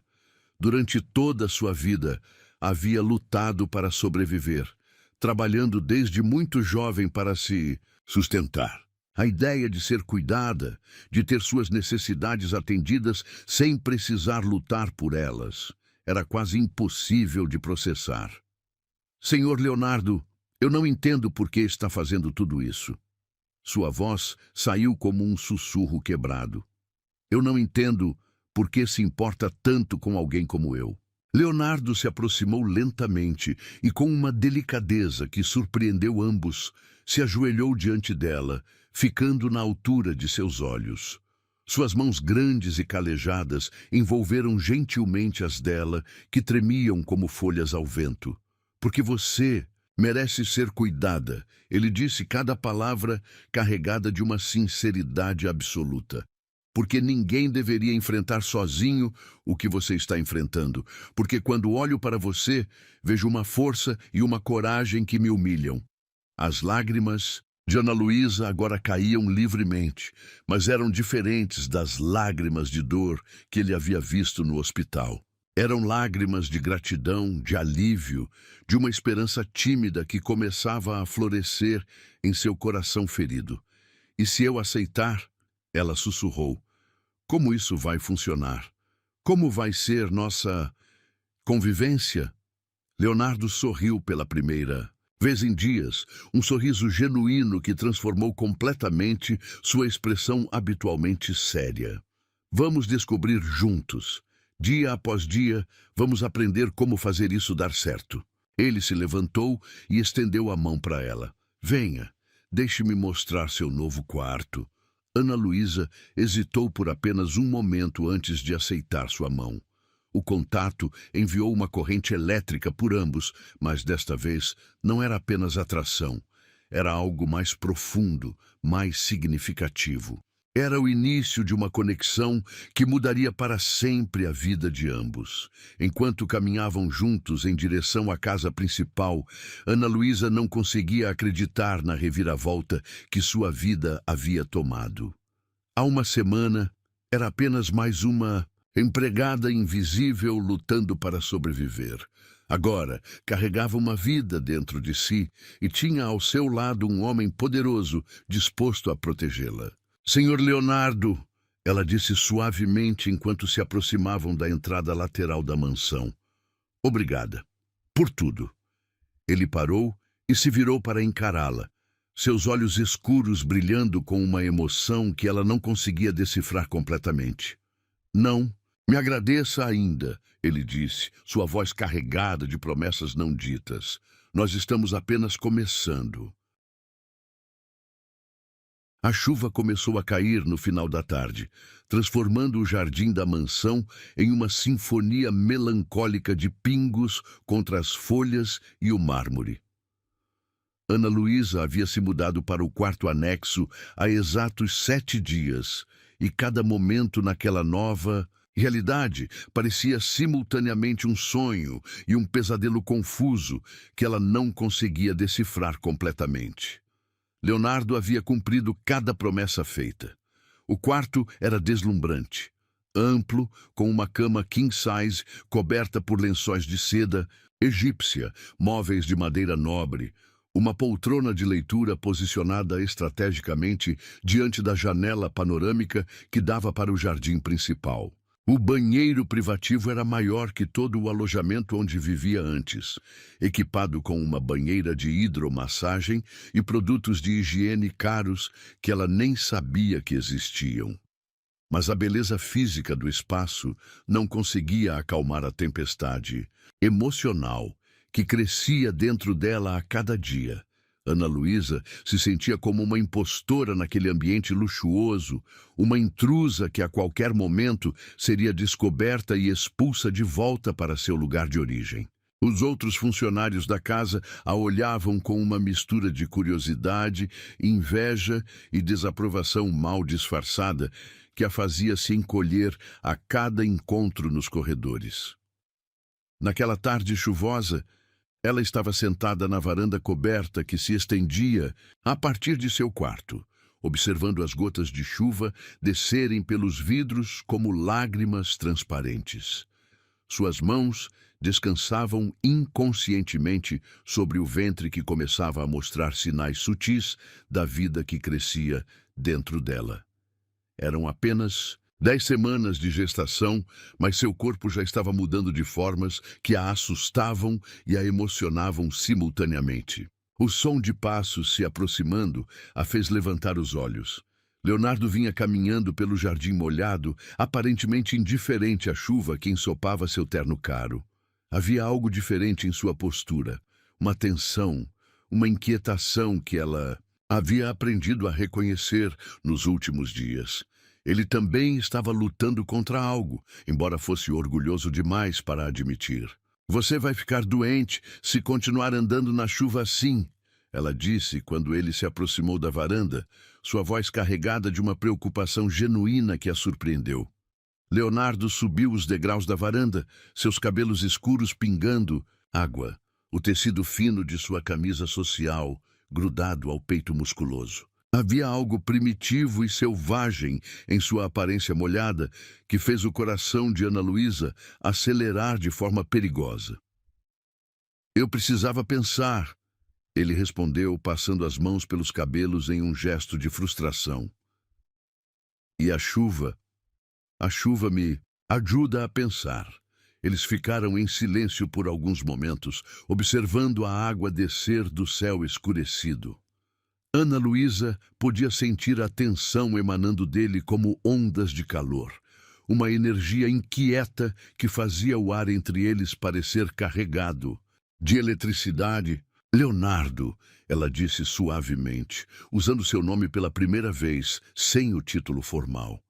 Durante toda a sua vida, havia lutado para sobreviver, trabalhando desde muito jovem para se sustentar. A ideia de ser cuidada, de ter suas necessidades atendidas sem precisar lutar por elas, era quase impossível de processar. Senhor Leonardo, eu não entendo por que está fazendo tudo isso. Sua voz saiu como um sussurro quebrado. Eu não entendo por que se importa tanto com alguém como eu. Leonardo se aproximou lentamente e com uma delicadeza que surpreendeu ambos, se ajoelhou diante dela, ficando na altura de seus olhos. Suas mãos grandes e calejadas envolveram gentilmente as dela, que tremiam como folhas ao vento. Porque você merece ser cuidada, ele disse cada palavra carregada de uma sinceridade absoluta. Porque ninguém deveria enfrentar sozinho o que você está enfrentando. Porque quando olho para você, vejo uma força e uma coragem que me humilham. As lágrimas de Ana Luísa agora caíam livremente, mas eram diferentes das lágrimas de dor que ele havia visto no hospital. Eram lágrimas de gratidão, de alívio, de uma esperança tímida que começava a florescer em seu coração ferido. E se eu aceitar, ela sussurrou, como isso vai funcionar? Como vai ser nossa convivência? Leonardo sorriu pela primeira vez em dias, um sorriso genuíno que transformou completamente sua expressão habitualmente séria. Vamos descobrir juntos. Dia após dia, vamos aprender como fazer isso dar certo. Ele se levantou e estendeu a mão para ela. Venha, deixe-me mostrar seu novo quarto. Ana Luísa hesitou por apenas um momento antes de aceitar sua mão. O contato enviou uma corrente elétrica por ambos, mas desta vez não era apenas atração. Era algo mais profundo, mais significativo. Era o início de uma conexão que mudaria para sempre a vida de ambos. Enquanto caminhavam juntos em direção à casa principal, Ana Luísa não conseguia acreditar na reviravolta que sua vida havia tomado. Há uma semana, era apenas mais uma empregada invisível lutando para sobreviver. Agora, carregava uma vida dentro de si e tinha ao seu lado um homem poderoso disposto a protegê-la. Senhor Leonardo, ela disse suavemente enquanto se aproximavam da entrada lateral da mansão. Obrigada. Por tudo. Ele parou e se virou para encará-la, seus olhos escuros brilhando com uma emoção que ela não conseguia decifrar completamente. Não, me agradeça ainda, ele disse, sua voz carregada de promessas não ditas. Nós estamos apenas começando. A chuva começou a cair no final da tarde, transformando o jardim da mansão em uma sinfonia melancólica de pingos contra as folhas e o mármore. Ana Luísa havia se mudado para o quarto anexo há exatos 7 dias, e cada momento naquela nova realidade parecia simultaneamente um sonho e um pesadelo confuso que ela não conseguia decifrar completamente. Leonardo havia cumprido cada promessa feita. O quarto era deslumbrante, amplo, com uma cama king size coberta por lençóis de seda egípcia, móveis de madeira nobre, uma poltrona de leitura posicionada estrategicamente diante da janela panorâmica que dava para o jardim principal. O banheiro privativo era maior que todo o alojamento onde vivia antes, equipado com uma banheira de hidromassagem e produtos de higiene caros que ela nem sabia que existiam. Mas a beleza física do espaço não conseguia acalmar a tempestade emocional que crescia dentro dela a cada dia. Ana Luísa se sentia como uma impostora naquele ambiente luxuoso, uma intrusa que a qualquer momento seria descoberta e expulsa de volta para seu lugar de origem. Os outros funcionários da casa a olhavam com uma mistura de curiosidade, inveja e desaprovação mal disfarçada que a fazia se encolher a cada encontro nos corredores. Naquela tarde chuvosa, ela estava sentada na varanda coberta que se estendia a partir de seu quarto, observando as gotas de chuva descerem pelos vidros como lágrimas transparentes. Suas mãos descansavam inconscientemente sobre o ventre que começava a mostrar sinais sutis da vida que crescia dentro dela. Eram apenas 10 semanas de gestação, mas seu corpo já estava mudando de formas que a assustavam e a emocionavam simultaneamente. O som de passos se aproximando a fez levantar os olhos. Leonardo vinha caminhando pelo jardim molhado, aparentemente indiferente à chuva que ensopava seu terno caro. Havia algo diferente em sua postura, uma tensão, uma inquietação que ela havia aprendido a reconhecer nos últimos dias. Ele também estava lutando contra algo, embora fosse orgulhoso demais para admitir. Você vai ficar doente se continuar andando na chuva assim, ela disse quando ele se aproximou da varanda, sua voz carregada de uma preocupação genuína que a surpreendeu. Leonardo subiu os degraus da varanda, seus cabelos escuros pingando água, o tecido fino de sua camisa social grudado ao peito musculoso. Havia algo primitivo e selvagem em sua aparência molhada que fez o coração de Ana Luísa acelerar de forma perigosa. Eu precisava pensar, ele respondeu, passando as mãos pelos cabelos em um gesto de frustração. E a chuva me ajuda a pensar. Eles ficaram em silêncio por alguns momentos, observando a água descer do céu escurecido. Ana Luísa podia sentir a tensão emanando dele como ondas de calor, uma energia inquieta que fazia o ar entre eles parecer carregado de eletricidade. Leonardo, ela disse suavemente, usando seu nome pela primeira vez, sem o título formal.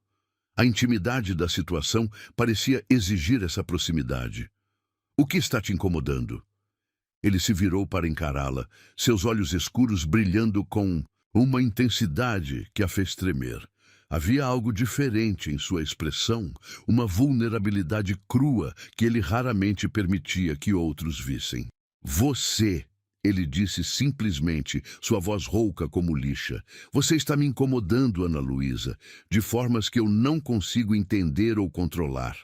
A intimidade da situação parecia exigir essa proximidade. O que está te incomodando? Ele se virou para encará-la, seus olhos escuros brilhando com uma intensidade que a fez tremer. Havia algo diferente em sua expressão, uma vulnerabilidade crua que ele raramente permitia que outros vissem. Você, ele disse simplesmente, sua voz rouca como lixa. Você está me incomodando, Ana Luísa, de formas que eu não consigo entender ou controlar.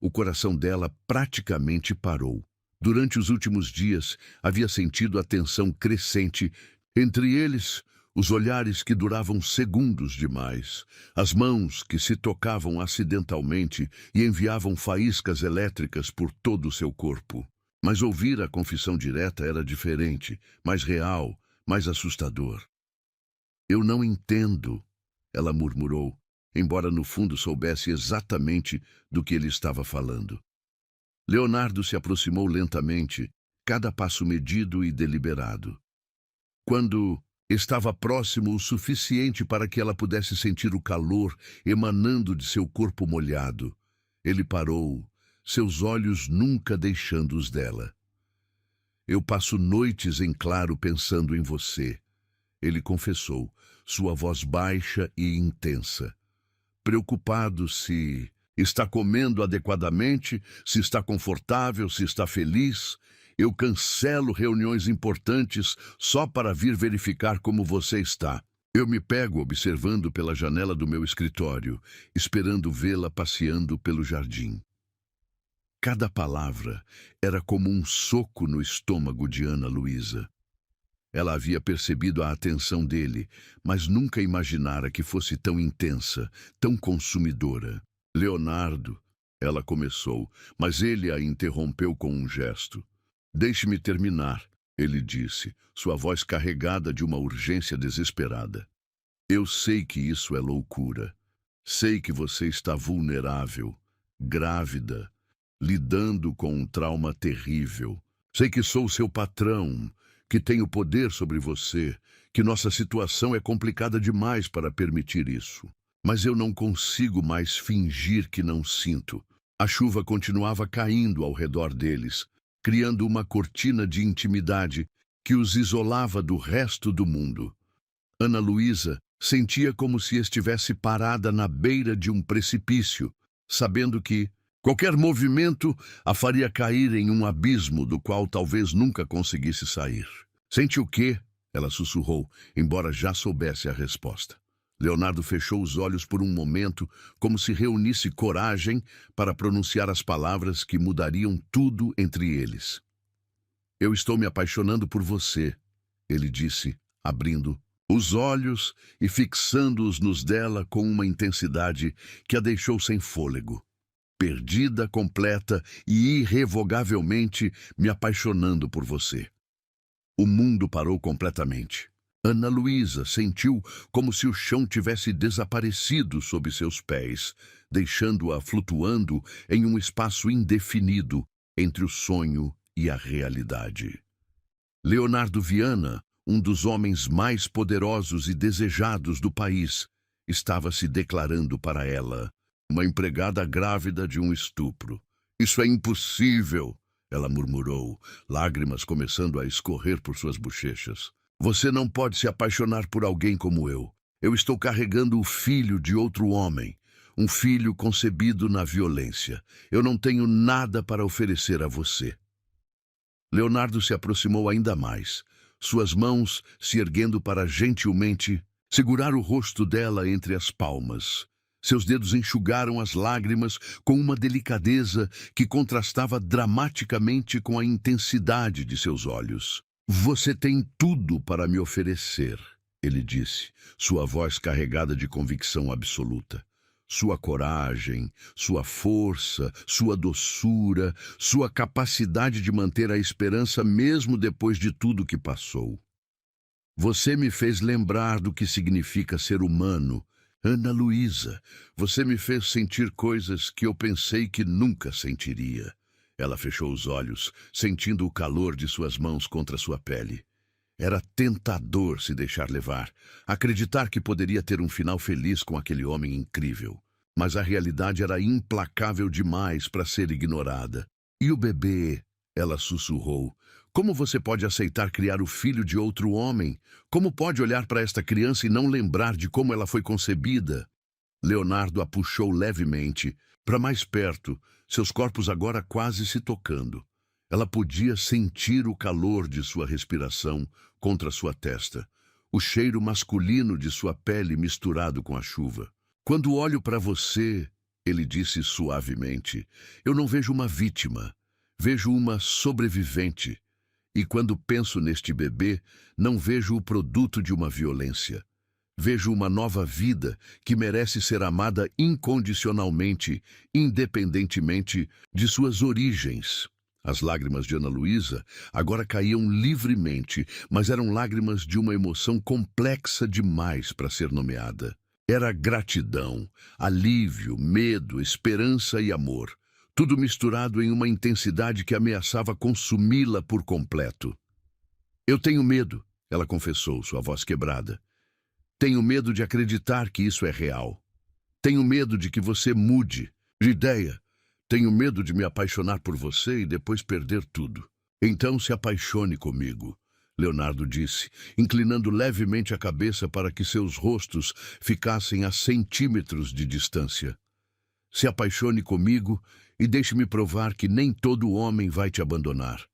O coração dela praticamente parou. Durante os últimos dias, havia sentido a tensão crescente entre eles, os olhares que duravam segundos demais, as mãos que se tocavam acidentalmente e enviavam faíscas elétricas por todo o seu corpo. Mas ouvir a confissão direta era diferente, mais real, mais assustador. Eu não entendo, ela murmurou, embora no fundo soubesse exatamente do que ele estava falando. Leonardo se aproximou lentamente, cada passo medido e deliberado. Quando estava próximo o suficiente para que ela pudesse sentir o calor emanando de seu corpo molhado, ele parou, seus olhos nunca deixando os dela. Eu passo noites em claro pensando em você, ele confessou, sua voz baixa e intensa. Preocupado se está comendo adequadamente, se está confortável, se está feliz. Eu cancelo reuniões importantes só para vir verificar como você está. Eu me pego observando pela janela do meu escritório, esperando vê-la passeando pelo jardim. Cada palavra era como um soco no estômago de Ana Luísa. Ela havia percebido a atenção dele, mas nunca imaginara que fosse tão intensa, tão consumidora. Leonardo, ela começou, mas ele a interrompeu com um gesto. Deixe-me terminar, ele disse, sua voz carregada de uma urgência desesperada. Eu sei que isso é loucura. Sei que você está vulnerável, grávida, lidando com um trauma terrível. Sei que sou seu patrão, que tenho poder sobre você, que nossa situação é complicada demais para permitir isso. Mas eu não consigo mais fingir que não sinto. A chuva continuava caindo ao redor deles, criando uma cortina de intimidade que os isolava do resto do mundo. Ana Luísa sentia como se estivesse parada na beira de um precipício, sabendo que qualquer movimento a faria cair em um abismo do qual talvez nunca conseguisse sair. Sente o quê? Ela sussurrou, embora já soubesse a resposta. Leonardo fechou os olhos por um momento, como se reunisse coragem para pronunciar as palavras que mudariam tudo entre eles. Eu estou me apaixonando por você, ele disse, abrindo os olhos e fixando-os nos dela com uma intensidade que a deixou sem fôlego. Perdida, completa e irrevogavelmente me apaixonando por você. O mundo parou completamente. Ana Luísa sentiu como se o chão tivesse desaparecido sob seus pés, deixando-a flutuando em um espaço indefinido entre o sonho e a realidade. Leonardo Viana, um dos homens mais poderosos e desejados do país, estava se declarando para ela, uma empregada grávida de um estupro. Isso é impossível, ela murmurou, lágrimas começando a escorrer por suas bochechas. Você não pode se apaixonar por alguém como eu. Eu estou carregando o filho de outro homem, um filho concebido na violência. Eu não tenho nada para oferecer a você. Leonardo se aproximou ainda mais, suas mãos se erguendo para gentilmente segurar o rosto dela entre as palmas. Seus dedos enxugaram as lágrimas com uma delicadeza que contrastava dramaticamente com a intensidade de seus olhos. Você tem tudo para me oferecer, ele disse, sua voz carregada de convicção absoluta. Sua coragem, sua força, sua doçura, sua capacidade de manter a esperança mesmo depois de tudo que passou. Você me fez lembrar do que significa ser humano, Ana Luísa. Você me fez sentir coisas que eu pensei que nunca sentiria. Ela fechou os olhos, sentindo o calor de suas mãos contra sua pele. Era tentador se deixar levar, acreditar que poderia ter um final feliz com aquele homem incrível. Mas a realidade era implacável demais para ser ignorada. E o bebê? Ela sussurrou. Como você pode aceitar criar o filho de outro homem? Como pode olhar para esta criança e não lembrar de como ela foi concebida? Leonardo a puxou levemente, para mais perto, seus corpos agora quase se tocando. Ela podia sentir o calor de sua respiração contra sua testa, o cheiro masculino de sua pele misturado com a chuva. Quando olho para você, ele disse suavemente, eu não vejo uma vítima, vejo uma sobrevivente. E quando penso neste bebê, não vejo o produto de uma violência. Vejo uma nova vida que merece ser amada incondicionalmente, independentemente de suas origens. As lágrimas de Ana Luísa agora caíam livremente, mas eram lágrimas de uma emoção complexa demais para ser nomeada. Era gratidão, alívio, medo, esperança e amor, tudo misturado em uma intensidade que ameaçava consumi-la por completo. Eu tenho medo, ela confessou, sua voz quebrada. Tenho medo de acreditar que isso é real. Tenho medo de que você mude de ideia. Tenho medo de me apaixonar por você e depois perder tudo. Então se apaixone comigo, Leonardo disse, inclinando levemente a cabeça para que seus rostos ficassem a centímetros de distância. Se apaixone comigo e deixe-me provar que nem todo homem vai te abandonar.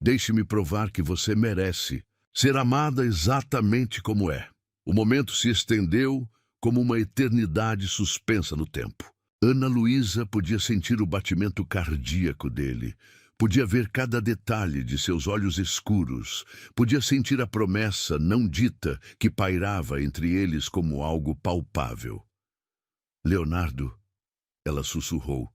Deixe-me provar que você merece ser amada exatamente como é. O momento se estendeu como uma eternidade suspensa no tempo. Ana Luísa podia sentir o batimento cardíaco dele, podia ver cada detalhe de seus olhos escuros, podia sentir a promessa não dita que pairava entre eles como algo palpável. Leonardo, ela sussurrou,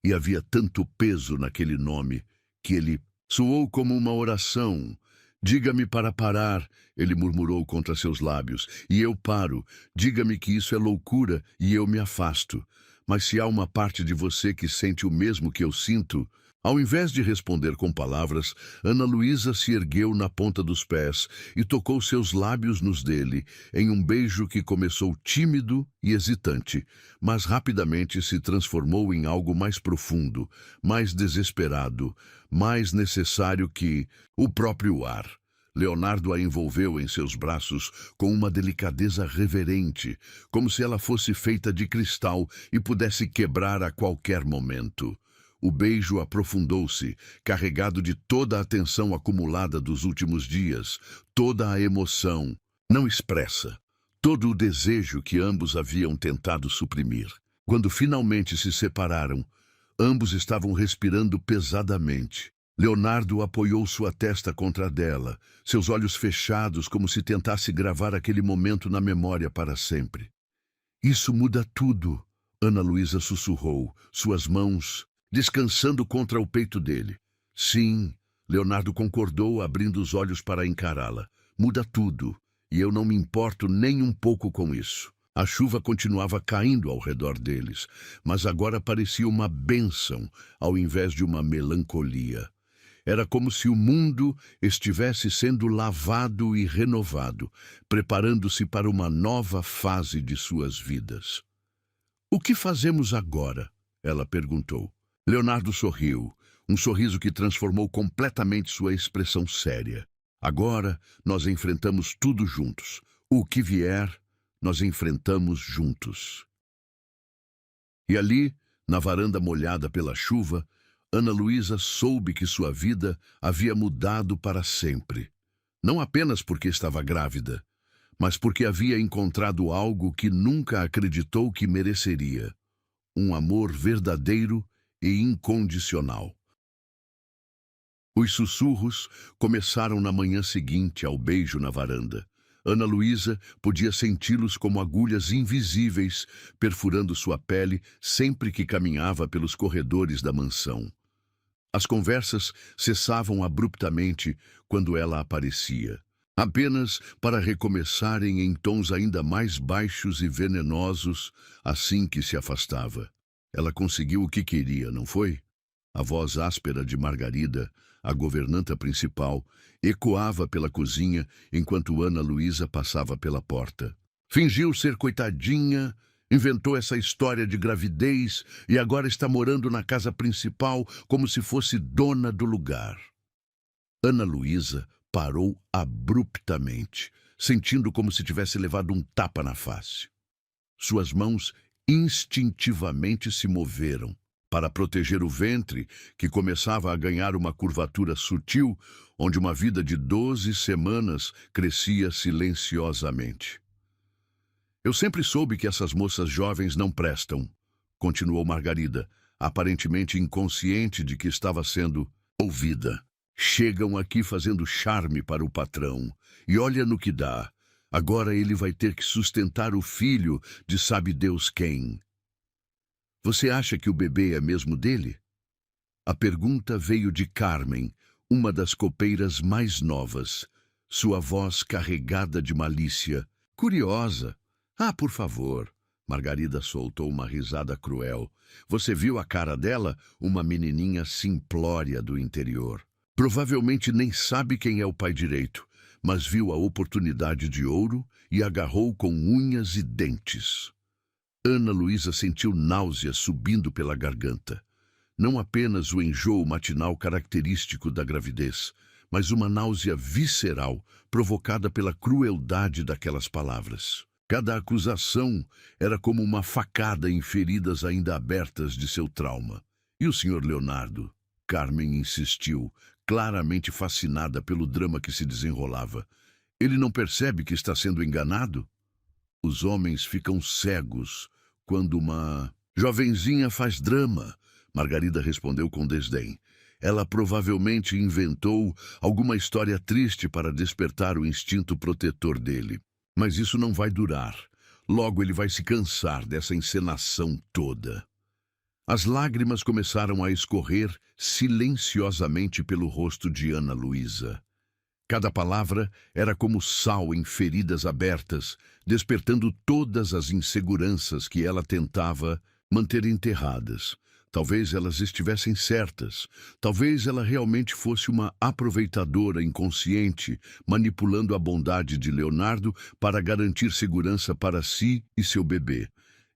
e havia tanto peso naquele nome que ele soou como uma oração. Diga-me para parar, ele murmurou contra seus lábios, e eu paro. Diga-me que isso é loucura e eu me afasto. Mas se há uma parte de você que sente o mesmo que eu sinto... Ao invés de responder com palavras, Ana Luísa se ergueu na ponta dos pés e tocou seus lábios nos dele, em um beijo que começou tímido e hesitante, mas rapidamente se transformou em algo mais profundo, mais desesperado, mais necessário que o próprio ar. Leonardo a envolveu em seus braços com uma delicadeza reverente, como se ela fosse feita de cristal e pudesse quebrar a qualquer momento. O beijo aprofundou-se, carregado de toda a tensão acumulada dos últimos dias, toda a emoção, não expressa, todo o desejo que ambos haviam tentado suprimir. Quando finalmente se separaram, ambos estavam respirando pesadamente. Leonardo apoiou sua testa contra a dela, seus olhos fechados como se tentasse gravar aquele momento na memória para sempre. Isso muda tudo, Ana Luísa sussurrou, suas mãos descansando contra o peito dele. Sim, Leonardo concordou, abrindo os olhos para encará-la. Muda tudo, e eu não me importo nem um pouco com isso. A chuva continuava caindo ao redor deles, mas agora parecia uma bênção ao invés de uma melancolia. Era como se o mundo estivesse sendo lavado e renovado, preparando-se para uma nova fase de suas vidas. O que fazemos agora? Ela perguntou. Leonardo sorriu, um sorriso que transformou completamente sua expressão séria. Agora nós enfrentamos tudo juntos. O que vier, nós enfrentamos juntos. E ali, na varanda molhada pela chuva, Ana Luísa soube que sua vida havia mudado para sempre. Não apenas porque estava grávida, mas porque havia encontrado algo que nunca acreditou que mereceria. Um amor verdadeiro e incondicional. Os sussurros começaram na manhã seguinte ao beijo na varanda. Ana Luísa podia senti-los como agulhas invisíveis perfurando sua pele sempre que caminhava pelos corredores da mansão. As conversas cessavam abruptamente quando ela aparecia, apenas para recomeçarem em tons ainda mais baixos e venenosos assim que se afastava. Ela conseguiu o que queria, não foi? A voz áspera de Margarida, a governanta principal, ecoava pela cozinha enquanto Ana Luísa passava pela porta. Fingiu ser coitadinha, inventou essa história de gravidez e agora está morando na casa principal como se fosse dona do lugar. Ana Luísa parou abruptamente, sentindo como se tivesse levado um tapa na face. Suas mãos instintivamente se moveram para proteger o ventre, que começava a ganhar uma curvatura sutil, onde uma vida de 12 semanas crescia silenciosamente. Eu sempre soube que essas moças jovens não prestam, continuou Margarida, aparentemente inconsciente de que estava sendo ouvida. Chegam aqui fazendo charme para o patrão, e olha no que dá. Agora ele vai ter que sustentar o filho de sabe Deus quem. Você acha que o bebê é mesmo dele? A pergunta veio de Carmen, uma das copeiras mais novas, sua voz carregada de malícia. Curiosa. Ah, por favor. Margarida soltou uma risada cruel. Você viu a cara dela? Uma menininha simplória do interior. Provavelmente nem sabe quem é o pai direito, mas viu a oportunidade de ouro e agarrou com unhas e dentes. Ana Luísa sentiu náusea subindo pela garganta. Não apenas o enjoo matinal característico da gravidez, mas uma náusea visceral provocada pela crueldade daquelas palavras. Cada acusação era como uma facada em feridas ainda abertas de seu trauma. E o Sr. Leonardo? Carmen insistiu, claramente fascinada pelo drama que se desenrolava. Ele não percebe que está sendo enganado? Os homens ficam cegos quando uma jovenzinha faz drama, Margarida respondeu com desdém. Ela provavelmente inventou alguma história triste para despertar o instinto protetor dele. Mas isso não vai durar. Logo ele vai se cansar dessa encenação toda. As lágrimas começaram a escorrer silenciosamente pelo rosto de Ana Luísa. Cada palavra era como sal em feridas abertas, despertando todas as inseguranças que ela tentava manter enterradas. Talvez elas estivessem certas. Talvez ela realmente fosse uma aproveitadora inconsciente, manipulando a bondade de Leonardo para garantir segurança para si e seu bebê.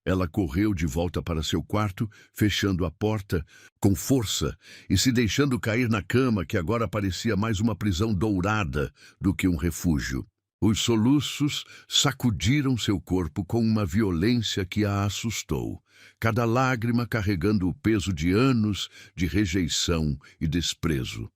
Ela correu de volta para seu quarto, fechando a porta com força e se deixando cair na cama, que agora parecia mais uma prisão dourada do que um refúgio. Os soluços sacudiram seu corpo com uma violência que a assustou, cada lágrima carregando o peso de anos de rejeição e desprezo.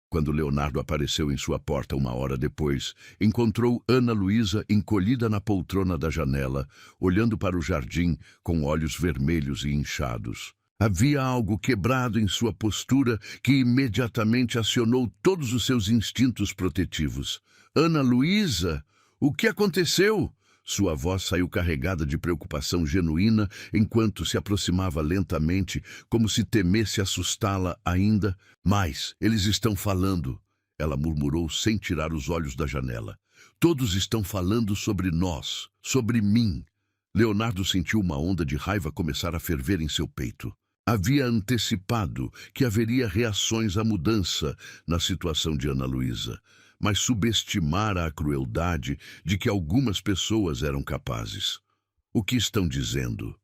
Quando Leonardo apareceu em sua porta uma hora depois, encontrou Ana Luísa encolhida na poltrona da janela, olhando para o jardim com olhos vermelhos e inchados. Havia algo quebrado em sua postura que imediatamente acionou todos os seus instintos protetivos. Ana Luísa, o que aconteceu? Sua voz saiu carregada de preocupação genuína enquanto se aproximava lentamente, como se temesse assustá-la ainda. Mas eles estão falando, ela murmurou sem tirar os olhos da janela. Todos estão falando sobre nós, sobre mim. Leonardo sentiu uma onda de raiva começar a ferver em seu peito. Havia antecipado que haveria reações à mudança na situação de Ana Luísa, mas subestimara a crueldade de que algumas pessoas eram capazes. O que estão dizendo?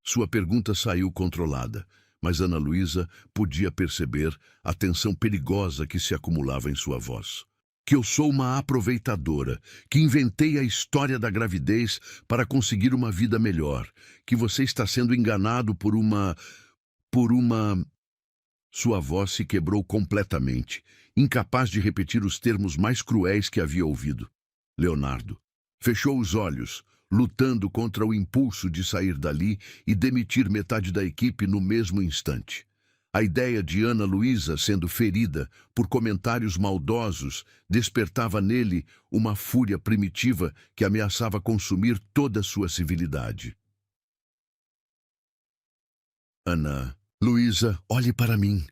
Sua pergunta saiu controlada, mas Ana Luísa podia perceber a tensão perigosa que se acumulava em sua voz. Que eu sou uma aproveitadora, que inventei a história da gravidez para conseguir uma vida melhor, que você está sendo enganado por uma... Sua voz se quebrou completamente, incapaz de repetir os termos mais cruéis que havia ouvido. Leonardo fechou os olhos, lutando contra o impulso de sair dali e demitir metade da equipe no mesmo instante. A ideia de Ana Luísa sendo ferida por comentários maldosos despertava nele uma fúria primitiva que ameaçava consumir toda sua civilidade. Ana Luísa, olhe para mim.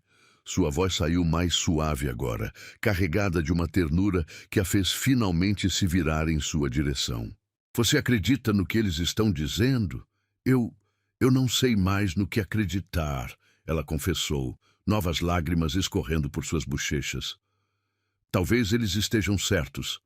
Sua voz saiu mais suave agora, carregada de uma ternura que a fez finalmente se virar em sua direção. Você acredita no que eles estão dizendo? Eu não sei mais no que acreditar, ela confessou, novas lágrimas escorrendo por suas bochechas. Talvez eles estejam certos.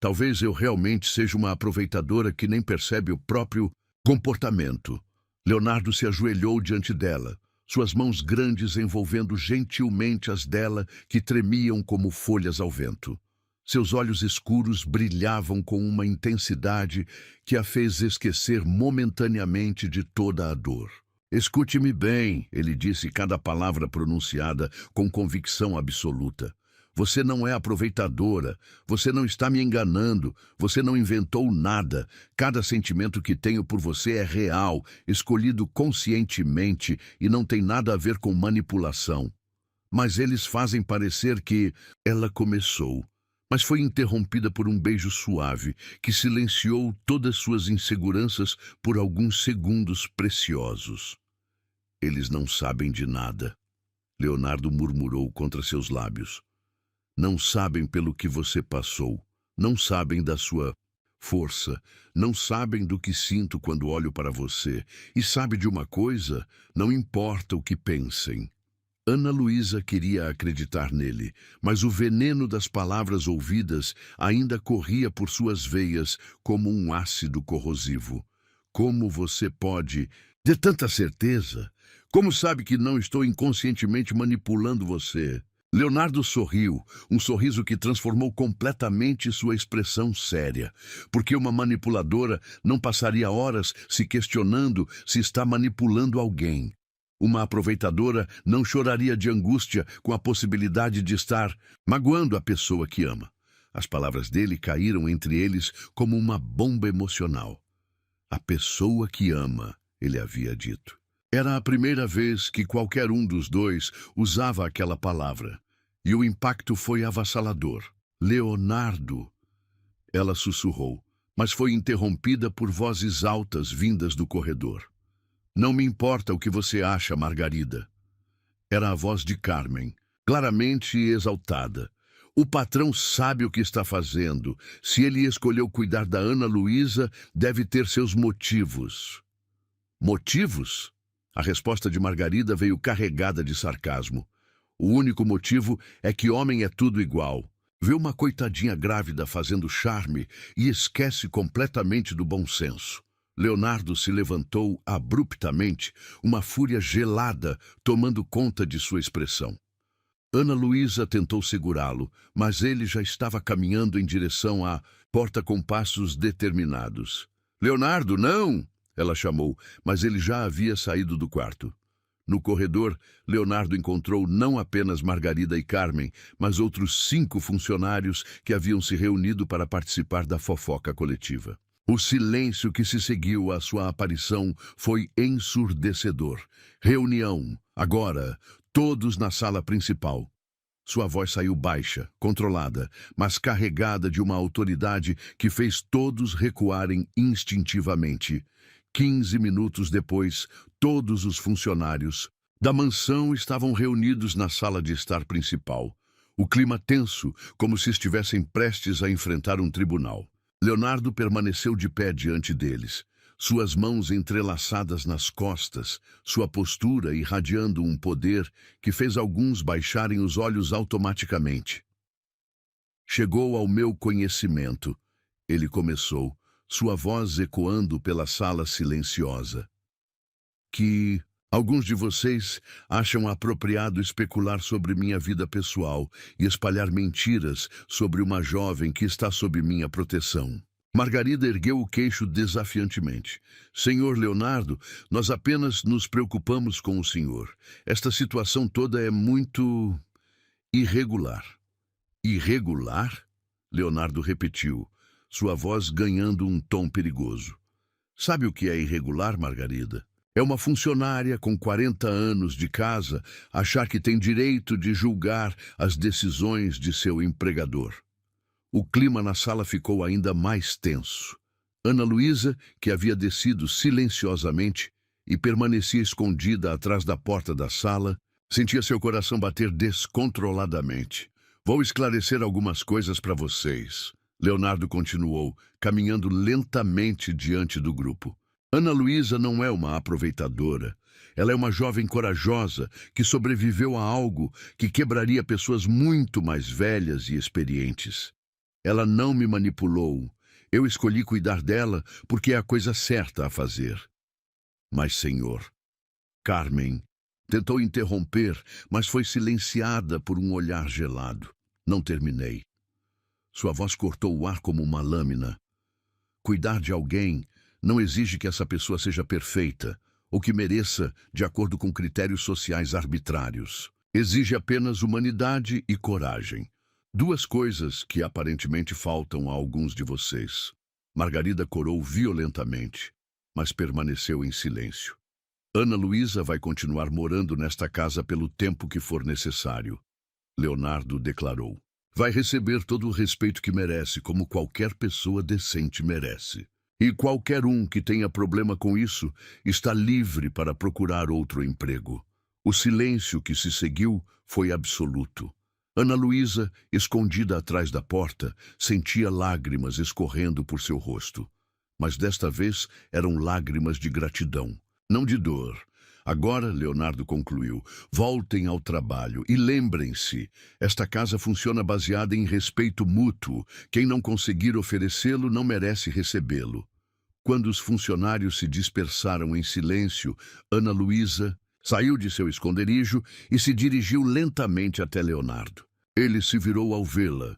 Talvez eu realmente seja uma aproveitadora que nem percebe o próprio comportamento. Leonardo se ajoelhou diante dela, suas mãos grandes envolvendo gentilmente as dela que tremiam como folhas ao vento. Seus olhos escuros brilhavam com uma intensidade que a fez esquecer momentaneamente de toda a dor. Escute-me bem, ele disse cada palavra pronunciada com convicção absoluta. Você não é aproveitadora, você não está me enganando, você não inventou nada. Cada sentimento que tenho por você é real, escolhido conscientemente e não tem nada a ver com manipulação. Mas eles fazem parecer que ela começou. Mas foi interrompida por um beijo suave que silenciou todas suas inseguranças por alguns segundos preciosos. Eles não sabem de nada, Leonardo murmurou contra seus lábios. Não sabem pelo que você passou, não sabem da sua força, não sabem do que sinto quando olho para você. E sabe de uma coisa? Não importa o que pensem. Ana Luísa queria acreditar nele, mas o veneno das palavras ouvidas ainda corria por suas veias como um ácido corrosivo. Como você pode ter tanta certeza? Como sabe que não estou inconscientemente manipulando você? Leonardo sorriu, um sorriso que transformou completamente sua expressão séria, porque uma manipuladora não passaria horas se questionando se está manipulando alguém. Uma aproveitadora não choraria de angústia com a possibilidade de estar magoando a pessoa que ama. As palavras dele caíram entre eles como uma bomba emocional. A pessoa que ama, ele havia dito. Era a primeira vez que qualquer um dos dois usava aquela palavra. E o impacto foi avassalador. Leonardo, ela sussurrou, mas foi interrompida por vozes altas vindas do corredor. Não me importa o que você acha, Margarida. Era a voz de Carmen, claramente exaltada. O patrão sabe o que está fazendo. Se ele escolheu cuidar da Ana Luísa, deve ter seus motivos. Motivos? A resposta de Margarida veio carregada de sarcasmo. O único motivo é que homem é tudo igual. Vê uma coitadinha grávida fazendo charme e esquece completamente do bom senso. Leonardo se levantou abruptamente, uma fúria gelada tomando conta de sua expressão. Ana Luísa tentou segurá-lo, mas ele já estava caminhando em direção à porta com passos determinados. "Leonardo, não!" ela chamou, mas ele já havia saído do quarto. No corredor, Leonardo encontrou não apenas Margarida e Carmen, mas outros 5 funcionários que haviam se reunido para participar da fofoca coletiva. O silêncio que se seguiu à sua aparição foi ensurdecedor. Reunião, agora, todos na sala principal. Sua voz saiu baixa, controlada, mas carregada de uma autoridade que fez todos recuarem instintivamente. 15 minutos depois, todos os funcionários da mansão estavam reunidos na sala de estar principal. O clima tenso, como se estivessem prestes a enfrentar um tribunal. Leonardo permaneceu de pé diante deles, suas mãos entrelaçadas nas costas, sua postura irradiando um poder que fez alguns baixarem os olhos automaticamente. "Chegou ao meu conhecimento", ele começou, sua voz ecoando pela sala silenciosa, "que alguns de vocês acham apropriado especular sobre minha vida pessoal e espalhar mentiras sobre uma jovem que está sob minha proteção." Margarida ergueu o queixo desafiantemente. "Senhor Leonardo, nós apenas nos preocupamos com o senhor. Esta situação toda é muito irregular." "Irregular?" Leonardo repetiu, sua voz ganhando um tom perigoso. "Sabe o que é irregular, Margarida? É uma funcionária com 40 anos de casa achar que tem direito de julgar as decisões de seu empregador." O clima na sala ficou ainda mais tenso. Ana Luísa, que havia descido silenciosamente e permanecia escondida atrás da porta da sala, sentia seu coração bater descontroladamente. "Vou esclarecer algumas coisas para vocês." Leonardo continuou, caminhando lentamente diante do grupo. "Ana Luísa não é uma aproveitadora. Ela é uma jovem corajosa que sobreviveu a algo que quebraria pessoas muito mais velhas e experientes. Ela não me manipulou. Eu escolhi cuidar dela porque é a coisa certa a fazer." "Mas, senhor..." Carmen tentou interromper, mas foi silenciada por um olhar gelado. "Não terminei. Sua voz cortou o ar como uma lâmina. Cuidar de alguém não exige que essa pessoa seja perfeita ou que mereça de acordo com critérios sociais arbitrários. Exige apenas humanidade e coragem. Duas coisas que aparentemente faltam a alguns de vocês. Margarida corou violentamente, mas permaneceu em silêncio. Ana Luísa vai continuar morando nesta casa pelo tempo que for necessário. Leonardo declarou. Vai receber todo o respeito que merece, como qualquer pessoa decente merece. E qualquer um que tenha problema com isso está livre para procurar outro emprego. O silêncio que se seguiu foi absoluto. Ana Luísa, escondida atrás da porta, sentia lágrimas escorrendo por seu rosto. Mas desta vez eram lágrimas de gratidão, não de dor. Agora, Leonardo concluiu, voltem ao trabalho e lembrem-se, esta casa funciona baseada em respeito mútuo. Quem não conseguir oferecê-lo não merece recebê-lo. Quando os funcionários se dispersaram em silêncio, Ana Luísa saiu de seu esconderijo e se dirigiu lentamente até Leonardo. Ele se virou ao vê-la,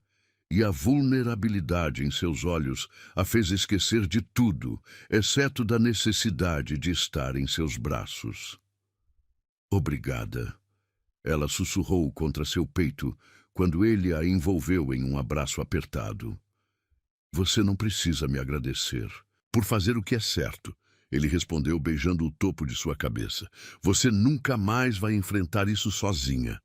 e a vulnerabilidade em seus olhos a fez esquecer de tudo, exceto da necessidade de estar em seus braços. Obrigada. Ela sussurrou contra seu peito quando ele a envolveu em um abraço apertado. Você não precisa me agradecer. Por fazer o que é certo, ele respondeu beijando o topo de sua cabeça. Você nunca mais vai enfrentar isso sozinha.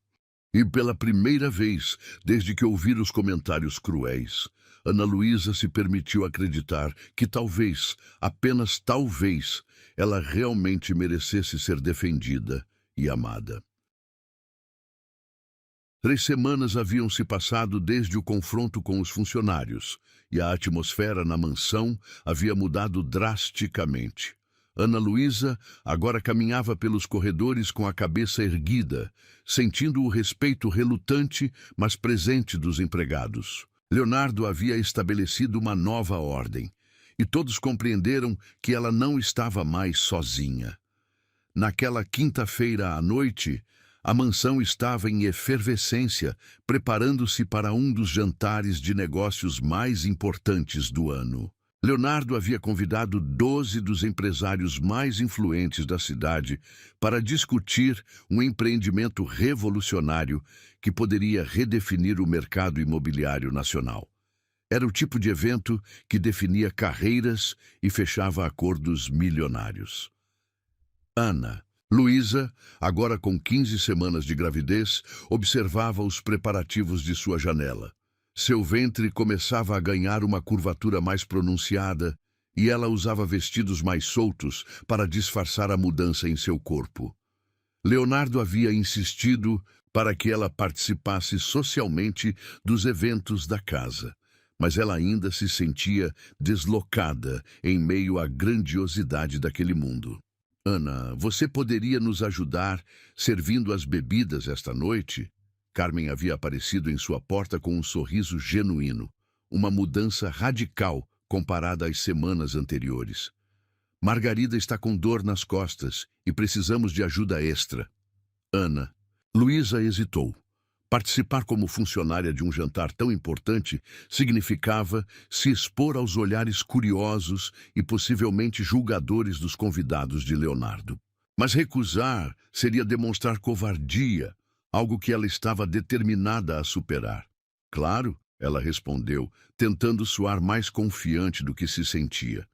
E pela primeira vez, desde que ouvira os comentários cruéis, Ana Luísa se permitiu acreditar que talvez, apenas talvez, ela realmente merecesse ser defendida e amada. 3 semanas haviam se passado desde o confronto com os funcionários, e a atmosfera na mansão havia mudado drasticamente. Ana Luísa agora caminhava pelos corredores com a cabeça erguida, sentindo o respeito relutante, mas presente dos empregados. Leonardo havia estabelecido uma nova ordem, e todos compreenderam que ela não estava mais sozinha. Naquela quinta-feira à noite, a mansão estava em efervescência, preparando-se para um dos jantares de negócios mais importantes do ano. Leonardo havia convidado 12 dos empresários mais influentes da cidade para discutir um empreendimento revolucionário que poderia redefinir o mercado imobiliário nacional. Era o tipo de evento que definia carreiras e fechava acordos milionários. Ana Luísa, agora com 15 semanas de gravidez, observava os preparativos de sua janela. Seu ventre começava a ganhar uma curvatura mais pronunciada e ela usava vestidos mais soltos para disfarçar a mudança em seu corpo. Leonardo havia insistido para que ela participasse socialmente dos eventos da casa, mas ela ainda se sentia deslocada em meio à grandiosidade daquele mundo. Ana, você poderia nos ajudar servindo as bebidas esta noite? Carmen havia aparecido em sua porta com um sorriso genuíno, uma mudança radical comparada às semanas anteriores. Margarida está com dor nas costas e precisamos de ajuda extra. Ana. Luísa hesitou. Participar como funcionária de um jantar tão importante significava se expor aos olhares curiosos e possivelmente julgadores dos convidados de Leonardo. Mas recusar seria demonstrar covardia, algo que ela estava determinada a superar. Claro, ela respondeu, tentando soar mais confiante do que se sentia.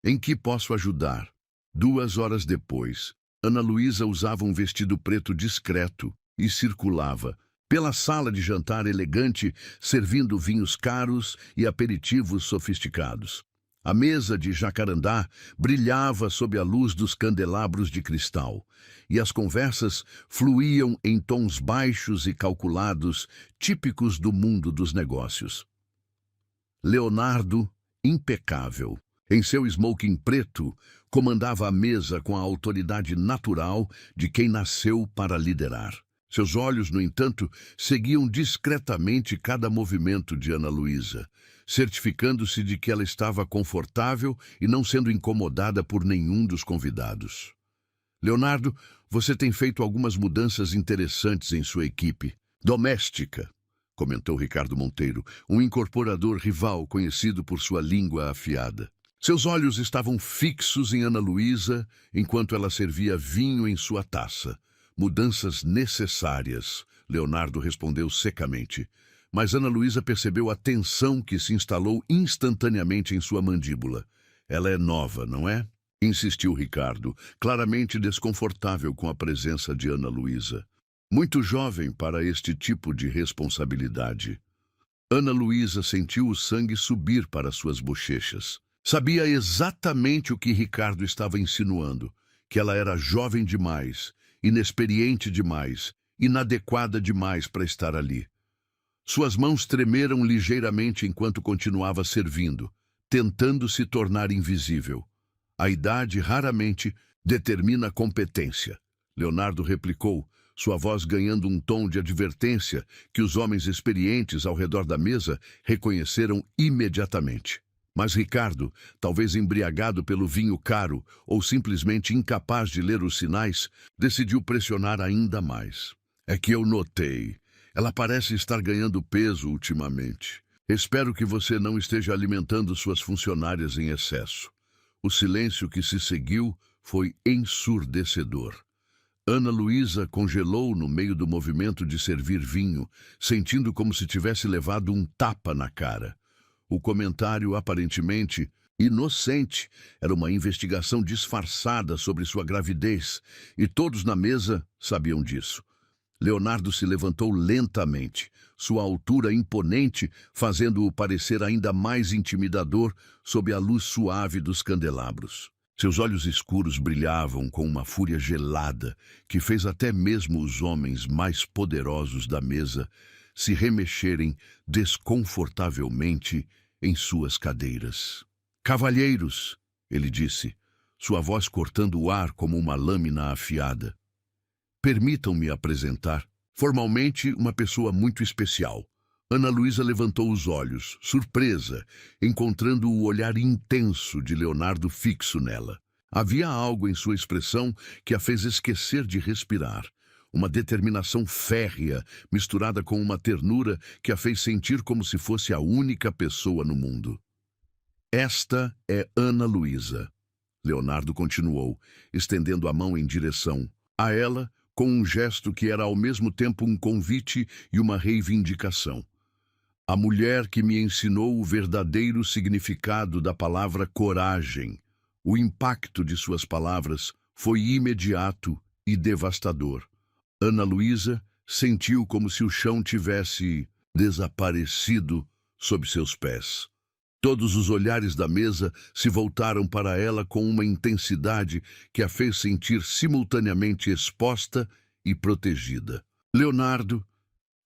Em que posso ajudar? 2 horas depois, Ana Luísa usava um vestido preto discreto e circulava pela sala de jantar elegante, servindo vinhos caros e aperitivos sofisticados. A mesa de jacarandá brilhava sob a luz dos candelabros de cristal, e as conversas fluíam em tons baixos e calculados, típicos do mundo dos negócios. Leonardo, impecável, em seu smoking preto, comandava a mesa com a autoridade natural de quem nasceu para liderar. Seus olhos, no entanto, seguiam discretamente cada movimento de Ana Luísa, certificando-se de que ela estava confortável e não sendo incomodada por nenhum dos convidados. Leonardo, você tem feito algumas mudanças interessantes em sua equipe doméstica. comentou Ricardo Monteiro, um incorporador rival conhecido por sua língua afiada. Seus olhos estavam fixos em Ana Luísa enquanto ela servia vinho em sua taça. Mudanças necessárias, Leonardo respondeu secamente. Mas Ana Luísa percebeu a tensão que se instalou instantaneamente em sua mandíbula. Ela é nova, não é? Insistiu Ricardo, claramente desconfortável com a presença de Ana Luísa. Muito jovem para este tipo de responsabilidade. Ana Luísa sentiu o sangue subir para suas bochechas. Sabia exatamente o que Ricardo estava insinuando, que ela era jovem demais, inexperiente demais, inadequada demais para estar ali. Suas mãos tremeram ligeiramente enquanto continuava servindo, tentando se tornar invisível. A idade raramente determina a competência, Leonardo replicou, sua voz ganhando um tom de advertência que os homens experientes ao redor da mesa reconheceram imediatamente. Mas Ricardo, talvez embriagado pelo vinho caro ou simplesmente incapaz de ler os sinais, decidiu pressionar ainda mais. É que eu notei. Ela parece estar ganhando peso ultimamente. Espero que você não esteja alimentando suas funcionárias em excesso. O silêncio que se seguiu foi ensurdecedor. Ana Luísa congelou no meio do movimento de servir vinho, sentindo como se tivesse levado um tapa na cara. O comentário, aparentemente inocente, era uma investigação disfarçada sobre sua gravidez, e todos na mesa sabiam disso. Leonardo se levantou lentamente, sua altura imponente fazendo-o parecer ainda mais intimidador sob a luz suave dos candelabros. Seus olhos escuros brilhavam com uma fúria gelada que fez até mesmo os homens mais poderosos da mesa se remexerem desconfortavelmente em suas cadeiras. Cavalheiros, ele disse, sua voz cortando o ar como uma lâmina afiada. Permitam-me apresentar, formalmente, uma pessoa muito especial. Ana Luísa levantou os olhos, surpresa, encontrando o olhar intenso de Leonardo fixo nela. Havia algo em sua expressão que a fez esquecer de respirar. Uma determinação férrea, misturada com uma ternura que a fez sentir como se fosse a única pessoa no mundo. Esta é Ana Luísa, Leonardo continuou, estendendo a mão em direção a ela, com um gesto que era ao mesmo tempo um convite e uma reivindicação. A mulher que me ensinou o verdadeiro significado da palavra coragem. O impacto de suas palavras foi imediato e devastador. Ana Luísa sentiu como se o chão tivesse desaparecido sob seus pés. Todos os olhares da mesa se voltaram para ela com uma intensidade que a fez sentir simultaneamente exposta e protegida. Leonardo,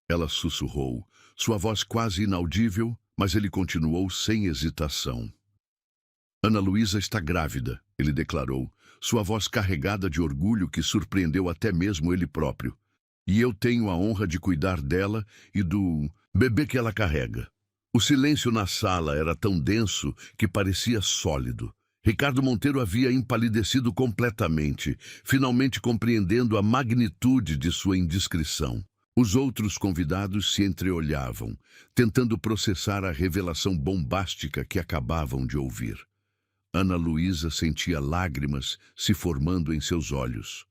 ela sussurrou, sua voz quase inaudível, mas ele continuou sem hesitação. Ana Luísa está grávida, ele declarou, sua voz carregada de orgulho que surpreendeu até mesmo ele próprio. E eu tenho a honra de cuidar dela e do bebê que ela carrega. O silêncio na sala era tão denso que parecia sólido. Ricardo Monteiro havia empalidecido completamente, finalmente compreendendo a magnitude de sua indiscrição. Os outros convidados se entreolhavam, tentando processar a revelação bombástica que acabavam de ouvir. Ana Luísa sentia lágrimas se formando em seus olhos.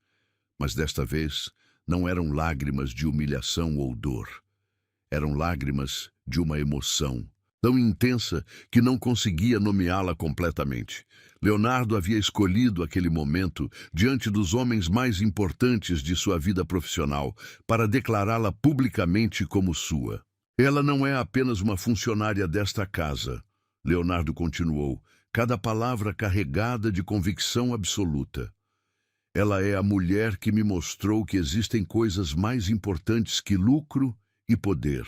Mas desta vez não eram lágrimas de humilhação ou dor. Eram lágrimas de uma emoção, tão intensa que não conseguia nomeá-la completamente. Leonardo havia escolhido aquele momento, diante dos homens mais importantes de sua vida profissional, para declará-la publicamente como sua. Ela não é apenas uma funcionária desta casa, Leonardo continuou, cada palavra carregada de convicção absoluta. Ela é a mulher que me mostrou que existem coisas mais importantes que lucro e poder,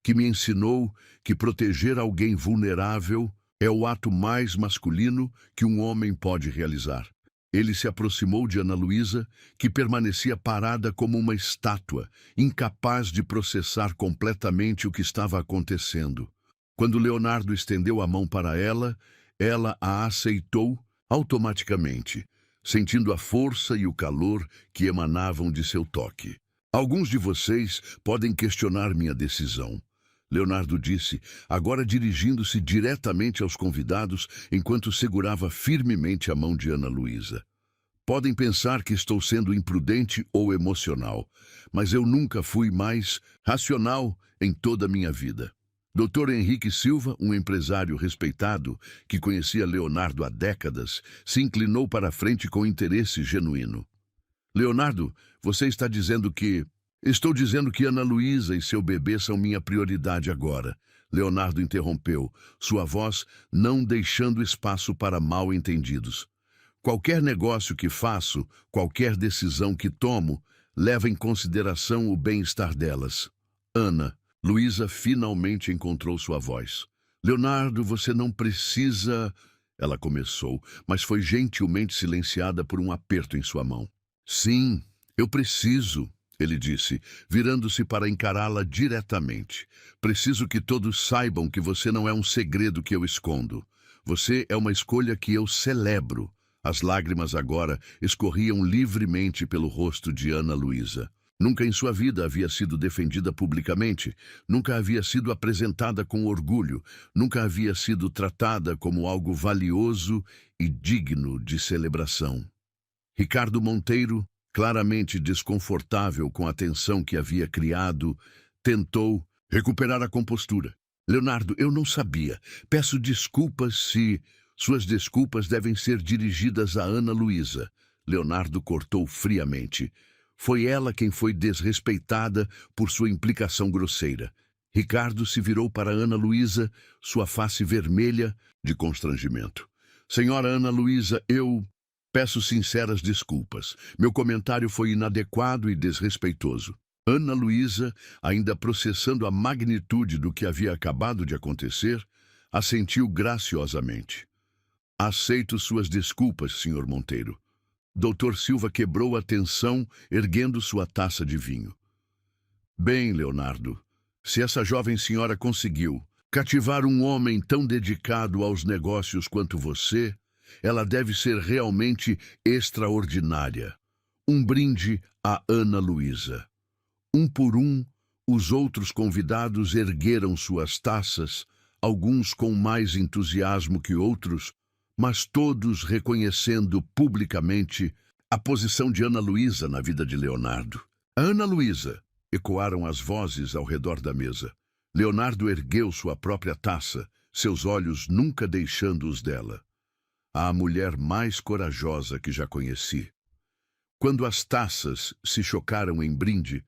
que me ensinou que proteger alguém vulnerável é o ato mais masculino que um homem pode realizar. Ele se aproximou de Ana Luísa, que permanecia parada como uma estátua, incapaz de processar completamente o que estava acontecendo. Quando Leonardo estendeu a mão para ela, ela a aceitou automaticamente, sentindo a força e o calor que emanavam de seu toque. Alguns de vocês podem questionar minha decisão. Leonardo disse, agora dirigindo-se diretamente aos convidados enquanto segurava firmemente a mão de Ana Luísa. Podem pensar que estou sendo imprudente ou emocional, mas eu nunca fui mais racional em toda a minha vida. Dr. Henrique Silva, um empresário respeitado que conhecia Leonardo há décadas, se inclinou para a frente com interesse genuíno. Leonardo, você está dizendo que... Estou dizendo que Ana Luísa e seu bebê são minha prioridade agora. Leonardo interrompeu, sua voz não deixando espaço para mal-entendidos. Qualquer negócio que faço, qualquer decisão que tomo, leva em consideração o bem-estar delas. Ana, Luísa finalmente encontrou sua voz. Leonardo, você não precisa... Ela começou, mas foi gentilmente silenciada por um aperto em sua mão. Sim, eu preciso, ele disse, virando-se para encará-la diretamente. Preciso que todos saibam que você não é um segredo que eu escondo. Você é uma escolha que eu celebro. As lágrimas agora escorriam livremente pelo rosto de Ana Luísa. Nunca em sua vida havia sido defendida publicamente, nunca havia sido apresentada com orgulho, nunca havia sido tratada como algo valioso e digno de celebração. Ricardo Monteiro, claramente desconfortável com a tensão que havia criado, tentou recuperar a compostura. Leonardo, eu não sabia. Peço desculpas se... Suas desculpas devem ser dirigidas a Ana Luísa. Leonardo cortou friamente. Foi ela quem foi desrespeitada por sua implicação grosseira. Ricardo se virou para Ana Luísa, sua face vermelha de constrangimento. Senhora Ana Luísa, eu peço sinceras desculpas. Meu comentário foi inadequado e desrespeitoso. Ana Luísa, ainda processando a magnitude do que havia acabado de acontecer, assentiu graciosamente. Aceito suas desculpas, Sr. Monteiro. Dr. Silva quebrou a tensão, erguendo sua taça de vinho. Bem, Leonardo, se essa jovem senhora conseguiu cativar um homem tão dedicado aos negócios quanto você, ela deve ser realmente extraordinária. Um brinde a Ana Luísa. Um por um, os outros convidados ergueram suas taças, alguns com mais entusiasmo que outros, mas todos reconhecendo publicamente a posição de Ana Luísa na vida de Leonardo. Ana Luísa! Ecoaram as vozes ao redor da mesa. Leonardo ergueu sua própria taça, seus olhos nunca deixando os dela. A mulher mais corajosa que já conheci. Quando as taças se chocaram em brinde,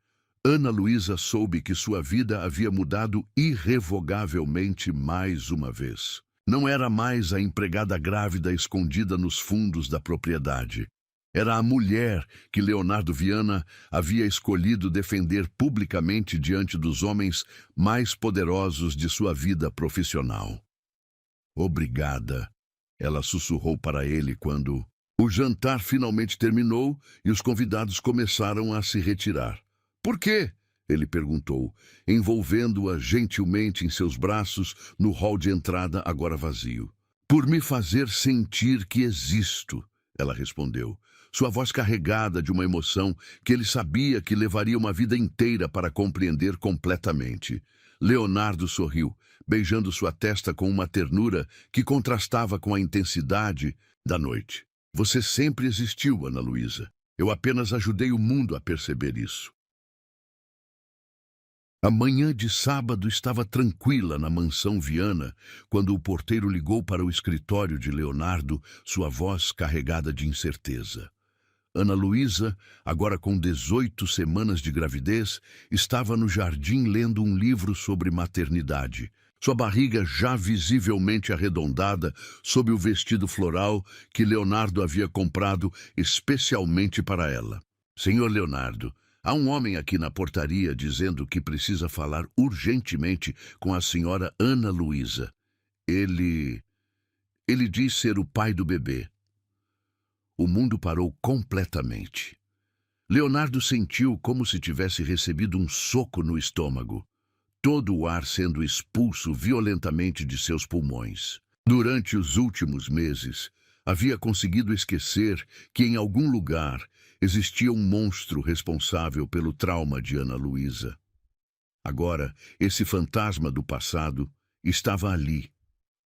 Ana Luísa soube que sua vida havia mudado irrevogavelmente mais uma vez. Não era mais a empregada grávida escondida nos fundos da propriedade. Era a mulher que Leonardo Viana havia escolhido defender publicamente diante dos homens mais poderosos de sua vida profissional. Obrigada, ela sussurrou para ele quando o jantar finalmente terminou e os convidados começaram a se retirar. Por quê? Ele perguntou, envolvendo-a gentilmente em seus braços no hall de entrada agora vazio. Por me fazer sentir que existo, ela respondeu, sua voz carregada de uma emoção que ele sabia que levaria uma vida inteira para compreender completamente. Leonardo sorriu, beijando sua testa com uma ternura que contrastava com a intensidade da noite. Você sempre existiu, Ana Luísa. Eu apenas ajudei o mundo a perceber isso. A manhã de sábado estava tranquila na mansão Viana, quando o porteiro ligou para o escritório de Leonardo, sua voz carregada de incerteza. Ana Luísa, agora com 18 semanas de gravidez, estava no jardim lendo um livro sobre maternidade. Sua barriga já visivelmente arredondada sob o vestido floral que Leonardo havia comprado especialmente para ela. Senhor Leonardo, há um homem aqui na portaria dizendo que precisa falar urgentemente com a senhora Ana Luísa. Ele diz ser o pai do bebê. O mundo parou completamente. Leonardo sentiu como se tivesse recebido um soco no estômago, todo o ar sendo expulso violentamente de seus pulmões. Durante os últimos meses, havia conseguido esquecer que em algum lugar Existia um monstro responsável pelo trauma de Ana Luísa. Agora, esse fantasma do passado estava ali,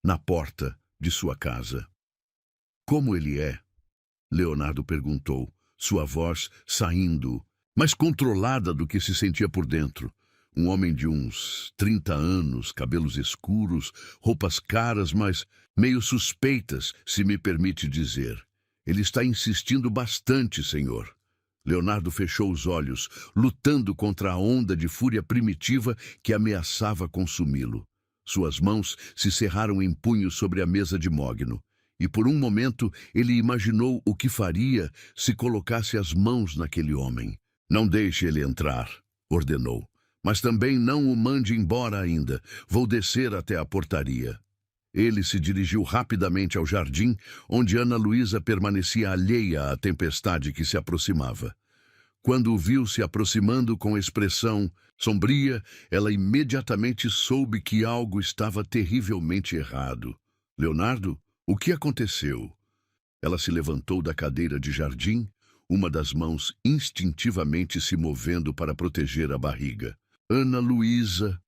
na porta de sua casa. Como ele é? Leonardo perguntou, sua voz saindo, mais controlada do que se sentia por dentro. Um homem de uns 30 anos, cabelos escuros, roupas caras, mas meio suspeitas, se me permite dizer. Ele está insistindo bastante, senhor. Leonardo fechou os olhos, lutando contra a onda de fúria primitiva que ameaçava consumi-lo. Suas mãos se cerraram em punhos sobre a mesa de mogno. E por um momento ele imaginou o que faria se colocasse as mãos naquele homem. Não deixe ele entrar, ordenou. Mas também não o mande embora ainda. Vou descer até a portaria. Ele se dirigiu rapidamente ao jardim, onde Ana Luísa permanecia alheia à tempestade que se aproximava. Quando o viu se aproximando com expressão sombria, ela imediatamente soube que algo estava terrivelmente errado. Leonardo, o que aconteceu? Ela se levantou da cadeira de jardim, uma das mãos instintivamente se movendo para proteger a barriga. Ana Luísa...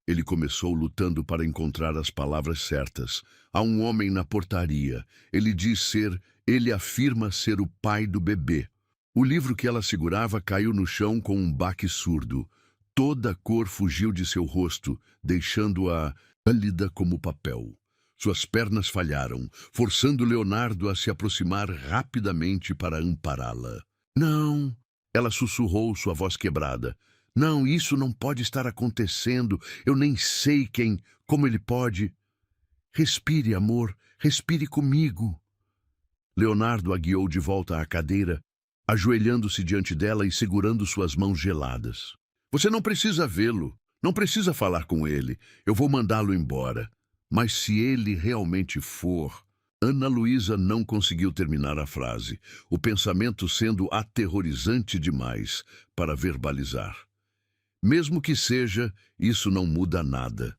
Ele começou lutando para encontrar as palavras certas. Há um homem na portaria. Ele afirma ser o pai do bebê. O livro que ela segurava caiu no chão com um baque surdo. Toda a cor fugiu de seu rosto, deixando-a pálida como papel. Suas pernas falharam, forçando Leonardo a se aproximar rapidamente para ampará-la. Não, ela sussurrou, sua voz quebrada. Não, isso não pode estar acontecendo. Eu nem sei como ele pode. Respire, amor, respire comigo. Leonardo a guiou de volta à cadeira, ajoelhando-se diante dela e segurando suas mãos geladas. Você não precisa vê-lo, não precisa falar com ele. Eu vou mandá-lo embora. Mas se ele realmente for... Ana Luísa não conseguiu terminar a frase, o pensamento sendo aterrorizante demais para verbalizar. Mesmo que seja, isso não muda nada.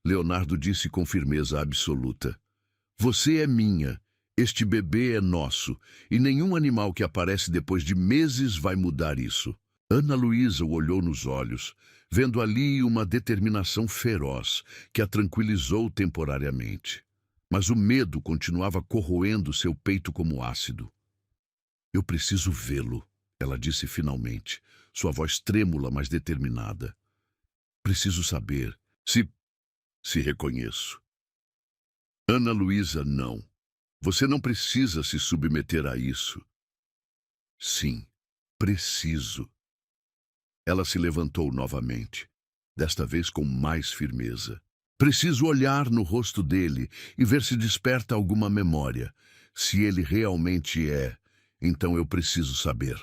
Leonardo disse com firmeza absoluta. Você é minha, este bebê é nosso, e nenhum animal que aparece depois de meses vai mudar isso. Ana Luísa o olhou nos olhos, vendo ali uma determinação feroz que a tranquilizou temporariamente. Mas o medo continuava corroendo seu peito como ácido. Eu preciso vê-lo, ela disse finalmente, sua voz trêmula, mas determinada. Preciso saber se reconheço. Ana Luísa, não. Você não precisa se submeter a isso. Sim, preciso. Ela se levantou novamente, desta vez com mais firmeza. Preciso olhar no rosto dele e ver se desperta alguma memória. Se ele realmente é, então eu preciso saber.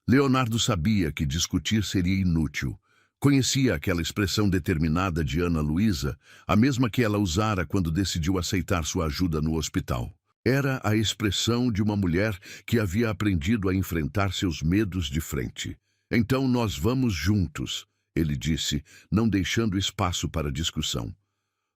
Leonardo sabia que discutir seria inútil. Conhecia aquela expressão determinada de Ana Luísa, a mesma que ela usara quando decidiu aceitar sua ajuda no hospital. Era a expressão de uma mulher que havia aprendido a enfrentar seus medos de frente. Então nós vamos juntos, ele disse, não deixando espaço para discussão.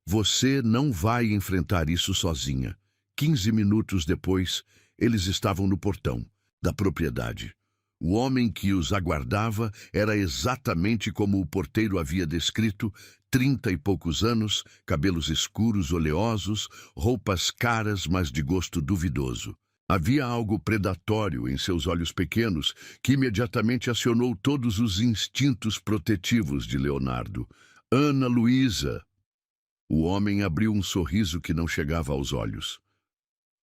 Você não vai enfrentar isso sozinha. 15 minutos depois, eles estavam no portão da propriedade. O homem que os aguardava era exatamente como o porteiro havia descrito, 30 e poucos anos, cabelos escuros, oleosos, roupas caras, mas de gosto duvidoso. Havia algo predatório em seus olhos pequenos que imediatamente acionou todos os instintos protetivos de Leonardo. Ana Luísa! O homem abriu um sorriso que não chegava aos olhos.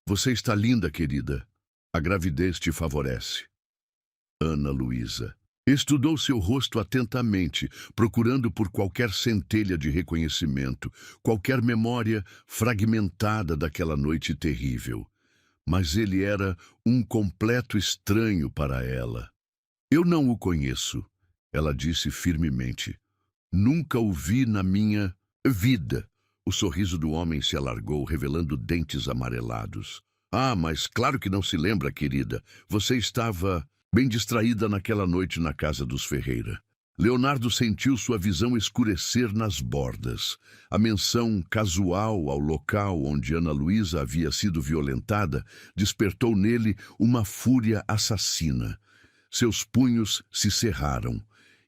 Você está linda, querida. A gravidez te favorece. Ana Luísa estudou seu rosto atentamente, procurando por qualquer centelha de reconhecimento, qualquer memória fragmentada daquela noite terrível. Mas ele era um completo estranho para ela. Eu não o conheço, ela disse firmemente. Nunca o vi na minha vida. O sorriso do homem se alargou, revelando dentes amarelados. Ah, mas claro que não se lembra, querida. Você estava bem distraída naquela noite na casa dos Ferreira. Leonardo sentiu sua visão escurecer nas bordas. A menção casual ao local onde Ana Luísa havia sido violentada despertou nele uma fúria assassina. Seus punhos se cerraram,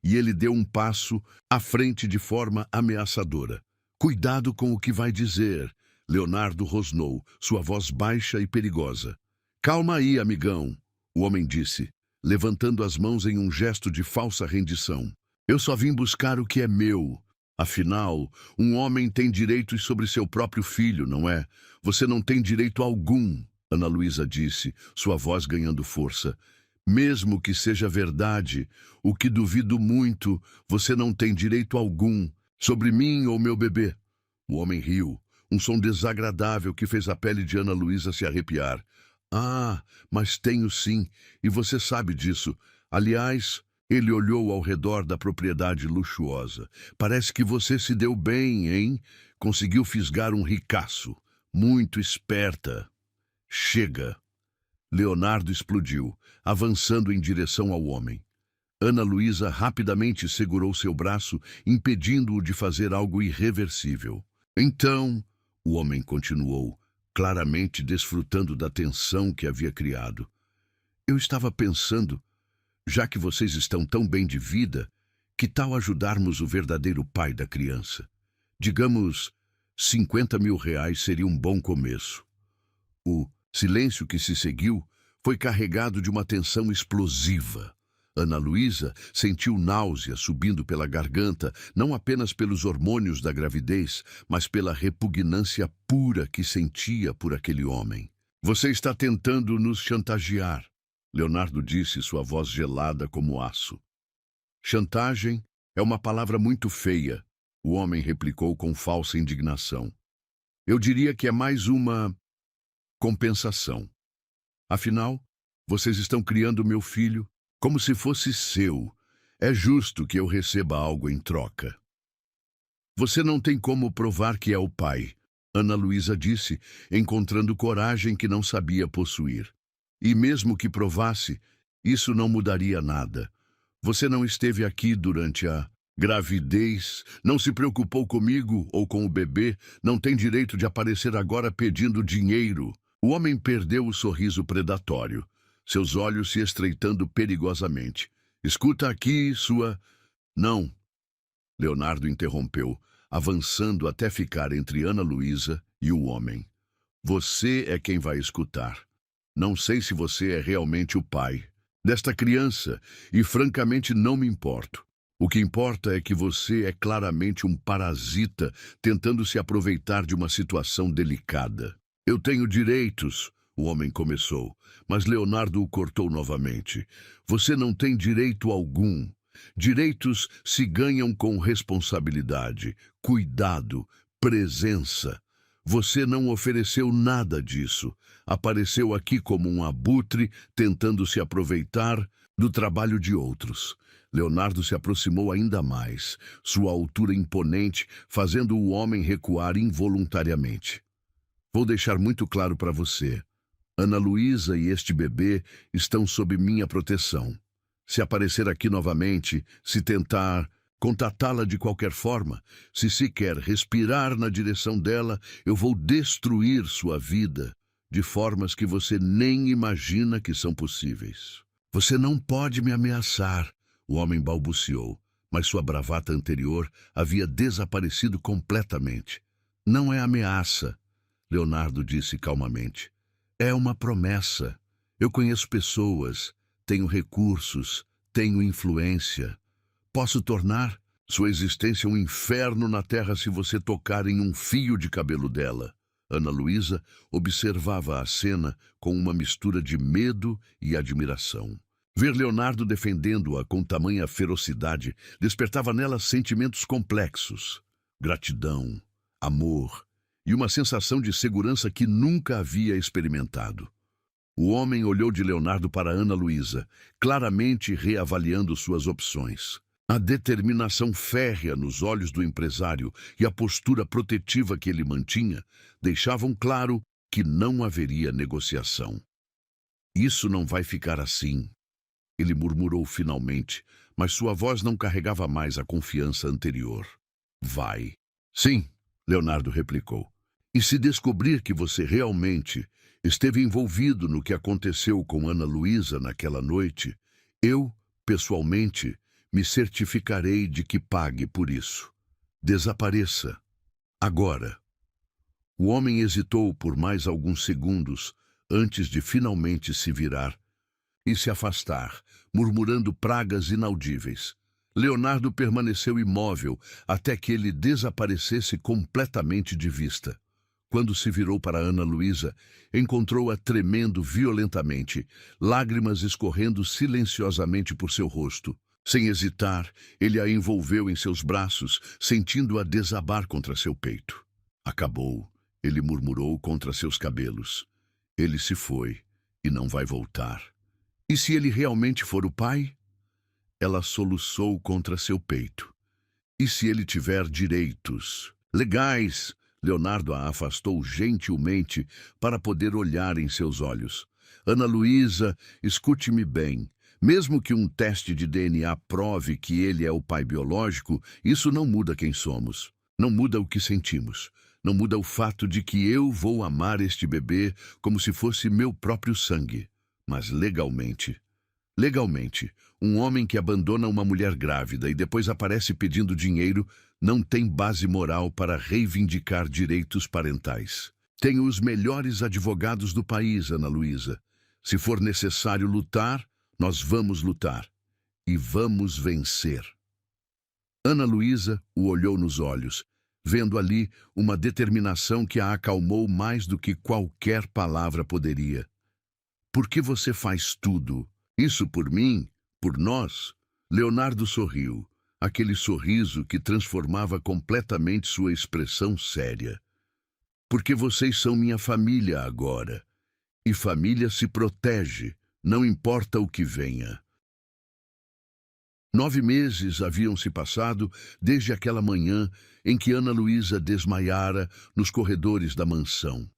e ele deu um passo à frente de forma ameaçadora. Cuidado com o que vai dizer, Leonardo rosnou, sua voz baixa e perigosa. Calma aí, amigão, o homem disse, levantando as mãos em um gesto de falsa rendição. Eu só vim buscar o que é meu. Afinal, um homem tem direitos sobre seu próprio filho, não é? Você não tem direito algum, Ana Luísa disse, sua voz ganhando força. Mesmo que seja verdade, o que duvido muito, você não tem direito algum sobre mim ou meu bebê. O homem riu, um som desagradável que fez a pele de Ana Luísa se arrepiar. Ah, mas tenho sim, e você sabe disso. Aliás, ele olhou ao redor da propriedade luxuosa. Parece que você se deu bem, hein? Conseguiu fisgar um ricaço. Muito esperta. Chega. Leonardo explodiu, avançando em direção ao homem. Ana Luísa rapidamente segurou seu braço, impedindo-o de fazer algo irreversível. Então, o homem continuou, claramente desfrutando da tensão que havia criado. Eu estava pensando, já que vocês estão tão bem de vida, que tal ajudarmos o verdadeiro pai da criança? Digamos, 50 mil reais seria um bom começo. O silêncio que se seguiu foi carregado de uma tensão explosiva. Ana Luísa sentiu náusea subindo pela garganta, não apenas pelos hormônios da gravidez, mas pela repugnância pura que sentia por aquele homem. Você está tentando nos chantagear, Leonardo disse, sua voz gelada como aço. Chantagem é uma palavra muito feia, o homem replicou com falsa indignação. Eu diria que é mais uma compensação. Afinal, vocês estão criando meu filho como se fosse seu. É justo que eu receba algo em troca. Você não tem como provar que é o pai, Ana Luísa disse, encontrando coragem que não sabia possuir. E mesmo que provasse, isso não mudaria nada. Você não esteve aqui durante a gravidez, não se preocupou comigo ou com o bebê, não tem direito de aparecer agora pedindo dinheiro. O homem perdeu o sorriso predatório, seus olhos se estreitando perigosamente. Escuta aqui, sua... Não. Leonardo interrompeu, avançando até ficar entre Ana Luísa e o homem. Você é quem vai escutar. Não sei se você é realmente o pai desta criança e, francamente, não me importo. O que importa é que você é claramente um parasita tentando se aproveitar de uma situação delicada. Eu tenho direitos, o homem começou, mas Leonardo o cortou novamente. Você não tem direito algum. Direitos se ganham com responsabilidade, cuidado, presença. Você não ofereceu nada disso. Apareceu aqui como um abutre tentando se aproveitar do trabalho de outros. Leonardo se aproximou ainda mais, sua altura imponente, fazendo o homem recuar involuntariamente. Vou deixar muito claro para você. Ana Luísa e este bebê estão sob minha proteção. Se aparecer aqui novamente, se tentar contatá-la de qualquer forma, se sequer respirar na direção dela, eu vou destruir sua vida de formas que você nem imagina que são possíveis. Você não pode me ameaçar, o homem balbuciou, mas sua bravata anterior havia desaparecido completamente. Não é ameaça, Leonardo disse calmamente. É uma promessa. Eu conheço pessoas, tenho recursos, tenho influência. Posso tornar sua existência um inferno na terra se você tocar em um fio de cabelo dela. Ana Luísa observava a cena com uma mistura de medo e admiração. Ver Leonardo defendendo-a com tamanha ferocidade despertava nela sentimentos complexos. Gratidão, amor e uma sensação de segurança que nunca havia experimentado. O homem olhou de Leonardo para Ana Luísa, claramente reavaliando suas opções. A determinação férrea nos olhos do empresário e a postura protetiva que ele mantinha deixavam claro que não haveria negociação. Isso não vai ficar assim, ele murmurou finalmente, mas sua voz não carregava mais a confiança anterior. Vai. Sim, Leonardo replicou. E se descobrir que você realmente esteve envolvido no que aconteceu com Ana Luísa naquela noite, Eu, pessoalmente, me certificarei de que pague por isso. Desapareça. Agora. O homem hesitou por mais alguns segundos antes de finalmente se virar e se afastar, murmurando pragas inaudíveis. Leonardo permaneceu imóvel até que ele desaparecesse completamente de vista. Quando se virou para Ana Luísa, encontrou-a tremendo violentamente, lágrimas escorrendo silenciosamente por seu rosto. Sem hesitar, ele a envolveu em seus braços, sentindo-a desabar contra seu peito. Acabou, ele murmurou contra seus cabelos. Ele se foi e não vai voltar. E se ele realmente for o pai? Ela soluçou contra seu peito. E se ele tiver direitos legais? Leonardo a afastou gentilmente para poder olhar em seus olhos. Ana Luísa, escute-me bem. Mesmo que um teste de DNA prove que ele é o pai biológico, isso não muda quem somos. Não muda o que sentimos. Não muda o fato de que eu vou amar este bebê como se fosse meu próprio sangue. Mas legalmente, um homem que abandona uma mulher grávida e depois aparece pedindo dinheiro não tem base moral para reivindicar direitos parentais. Tenho os melhores advogados do país, Ana Luísa. Se for necessário lutar, nós vamos lutar. E vamos vencer. Ana Luísa o olhou nos olhos, vendo ali uma determinação que a acalmou mais do que qualquer palavra poderia. Por que você faz tudo? Isso por mim? Por nós? Leonardo sorriu, aquele sorriso que transformava completamente sua expressão séria. Porque vocês são minha família agora. E família se protege, não importa o que venha. 9 meses haviam se passado desde aquela manhã em que Ana Luísa desmaiara nos corredores da mansão.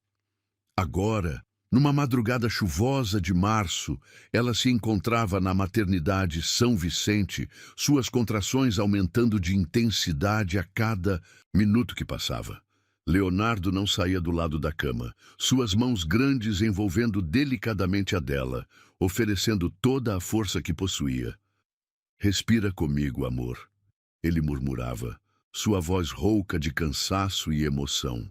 Agora, numa madrugada chuvosa de março, ela se encontrava na maternidade São Vicente, suas contrações aumentando de intensidade a cada minuto que passava. Leonardo não saía do lado da cama, suas mãos grandes envolvendo delicadamente a dela, oferecendo toda a força que possuía. Respira comigo, amor, ele murmurava, sua voz rouca de cansaço e emoção.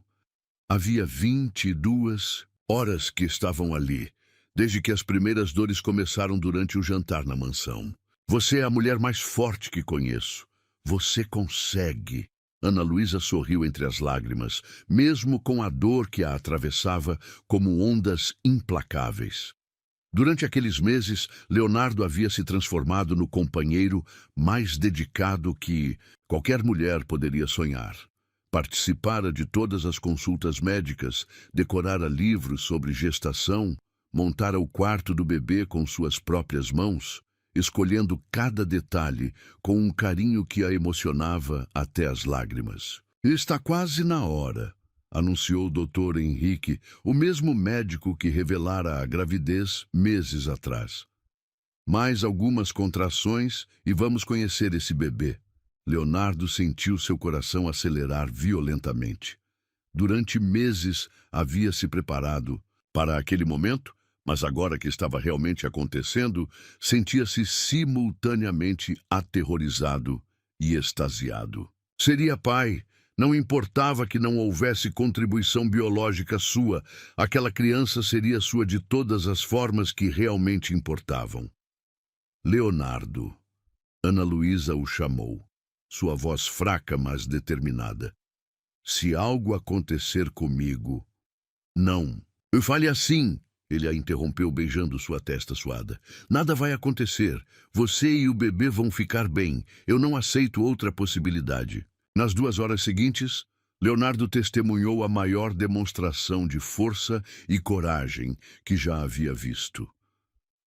Havia 22 horas que estavam ali, desde que as primeiras dores começaram durante o jantar na mansão. Você é a mulher mais forte que conheço. Você consegue. Ana Luísa sorriu entre as lágrimas, mesmo com a dor que a atravessava como ondas implacáveis. Durante aqueles meses, Leonardo havia se transformado no companheiro mais dedicado que qualquer mulher poderia sonhar. Participara de todas as consultas médicas, decorara livros sobre gestação, montara o quarto do bebê com suas próprias mãos, escolhendo cada detalhe com um carinho que a emocionava até as lágrimas. Está quase na hora, anunciou o Dr. Henrique, o mesmo médico que revelara a gravidez meses atrás. Mais algumas contrações e vamos conhecer esse bebê. Leonardo sentiu seu coração acelerar violentamente. Durante meses havia se preparado para aquele momento, mas agora que estava realmente acontecendo, sentia-se simultaneamente aterrorizado e extasiado. Seria pai. Não importava que não houvesse contribuição biológica sua, aquela criança seria sua de todas as formas que realmente importavam. Leonardo. Ana Luísa o chamou, sua voz fraca, mas determinada. Se algo acontecer comigo... Não. Eu fale assim, ele a interrompeu beijando sua testa suada. Nada vai acontecer. Você e o bebê vão ficar bem. Eu não aceito outra possibilidade. Nas 2 horas seguintes, Leonardo testemunhou a maior demonstração de força e coragem que já havia visto.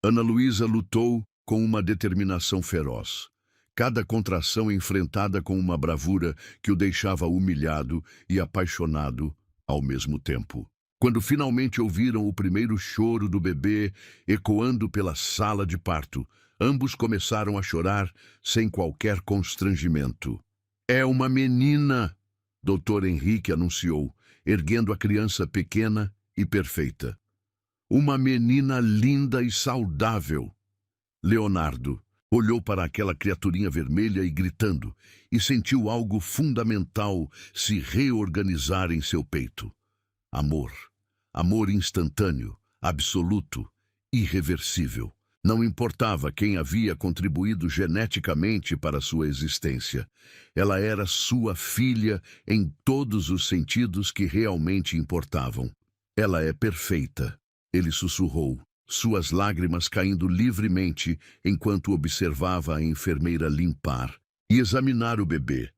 Ana Luísa lutou com uma determinação feroz, cada contração enfrentada com uma bravura que o deixava humilhado e apaixonado ao mesmo tempo. Quando finalmente ouviram o primeiro choro do bebê ecoando pela sala de parto, ambos começaram a chorar sem qualquer constrangimento. É uma menina, Dr. Henrique anunciou, erguendo a criança pequena e perfeita. Uma menina linda e saudável. Leonardo olhou para aquela criaturinha vermelha e gritando, e sentiu algo fundamental se reorganizar em seu peito. Amor. Amor instantâneo, absoluto, irreversível. Não importava quem havia contribuído geneticamente para sua existência. Ela era sua filha em todos os sentidos que realmente importavam. Ela é perfeita, ele sussurrou, suas lágrimas caindo livremente enquanto observava a enfermeira limpar e examinar o bebê.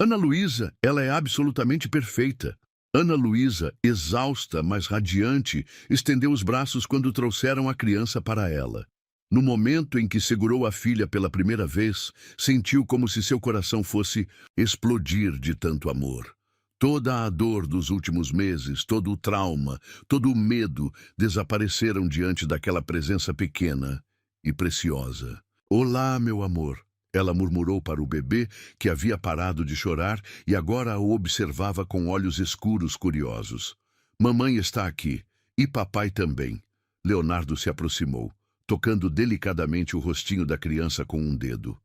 Ana Luísa, ela é absolutamente perfeita. Ana Luísa, exausta, mas radiante, estendeu os braços quando trouxeram a criança para ela. No momento em que segurou a filha pela primeira vez, sentiu como se seu coração fosse explodir de tanto amor. Toda a dor dos últimos meses, todo o trauma, todo o medo desapareceram diante daquela presença pequena e preciosa. Olá, meu amor, ela murmurou para o bebê, que havia parado de chorar e agora o observava com olhos escuros curiosos. Mamãe está aqui, e papai também. Leonardo se aproximou, tocando delicadamente o rostinho da criança com um dedo.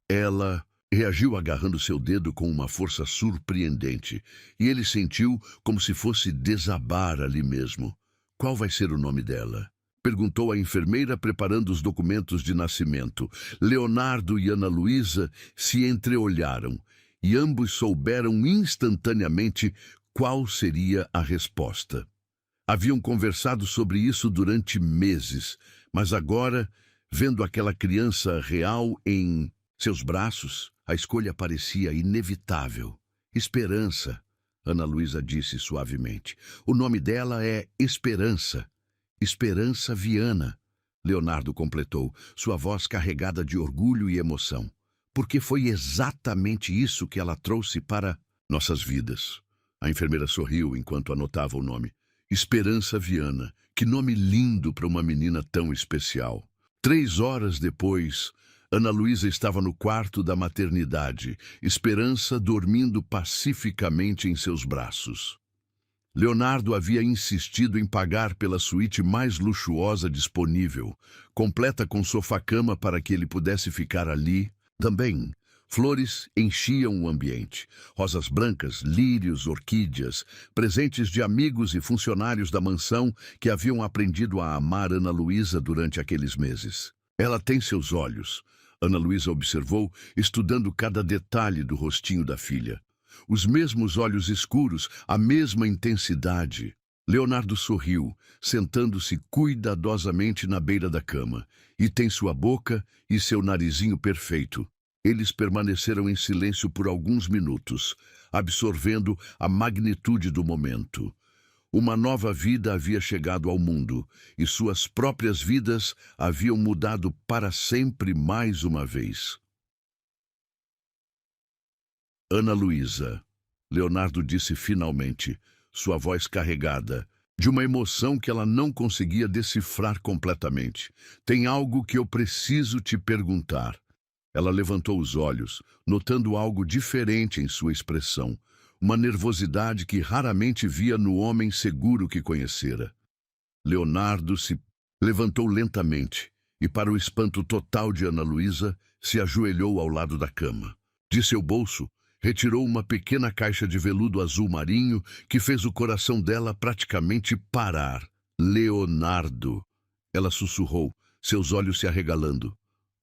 Ela reagiu agarrando seu dedo com uma força surpreendente, e ele sentiu como se fosse desabar ali mesmo. Qual vai ser o nome dela? Perguntou a enfermeira, preparando os documentos de nascimento. Leonardo e Ana Luísa se entreolharam, e ambos souberam instantaneamente qual seria a resposta. Haviam conversado sobre isso durante meses, mas agora, vendo aquela criança real em seus braços, a escolha parecia inevitável. Esperança, Ana Luísa disse suavemente. O nome dela é Esperança. Esperança Viana, Leonardo completou, sua voz carregada de orgulho e emoção. Porque foi exatamente isso que ela trouxe para nossas vidas. A enfermeira sorriu enquanto anotava o nome. Esperança Viana, que nome lindo para uma menina tão especial. 3 horas depois, Ana Luísa estava no quarto da maternidade, Esperança dormindo pacificamente em seus braços. Leonardo havia insistido em pagar pela suíte mais luxuosa disponível, completa com sofá-cama para que ele pudesse ficar ali. Também, flores enchiam o ambiente. Rosas brancas, lírios, orquídeas, presentes de amigos e funcionários da mansão que haviam aprendido a amar Ana Luísa durante aqueles meses. Ela tem seus olhos, Ana Luísa observou, estudando cada detalhe do rostinho da filha. Os mesmos olhos escuros, a mesma intensidade. Leonardo sorriu, sentando-se cuidadosamente na beira da cama. E tem sua boca e seu narizinho perfeito. Eles permaneceram em silêncio por alguns minutos, absorvendo a magnitude do momento. Uma nova vida havia chegado ao mundo, e suas próprias vidas haviam mudado para sempre mais uma vez. Ana Luísa, Leonardo disse finalmente, sua voz carregada, de uma emoção que ela não conseguia decifrar completamente. Tem algo que eu preciso te perguntar. Ela levantou os olhos, notando algo diferente em sua expressão, uma nervosidade que raramente via no homem seguro que conhecera. Leonardo se levantou lentamente e, para o espanto total de Ana Luísa, se ajoelhou ao lado da cama. De seu bolso, retirou uma pequena caixa de veludo azul marinho que fez o coração dela praticamente parar. Leonardo, ela sussurrou, seus olhos se arregalando.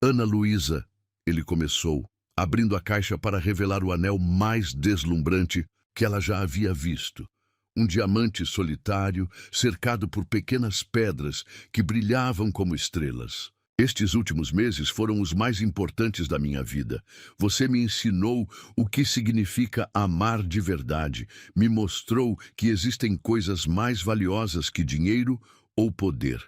Ana Luísa, ele começou, abrindo a caixa para revelar o anel mais deslumbrante que ela já havia visto. Um diamante solitário, cercado por pequenas pedras que brilhavam como estrelas. Estes últimos meses foram os mais importantes da minha vida. Você me ensinou o que significa amar de verdade. Me mostrou que existem coisas mais valiosas que dinheiro ou poder.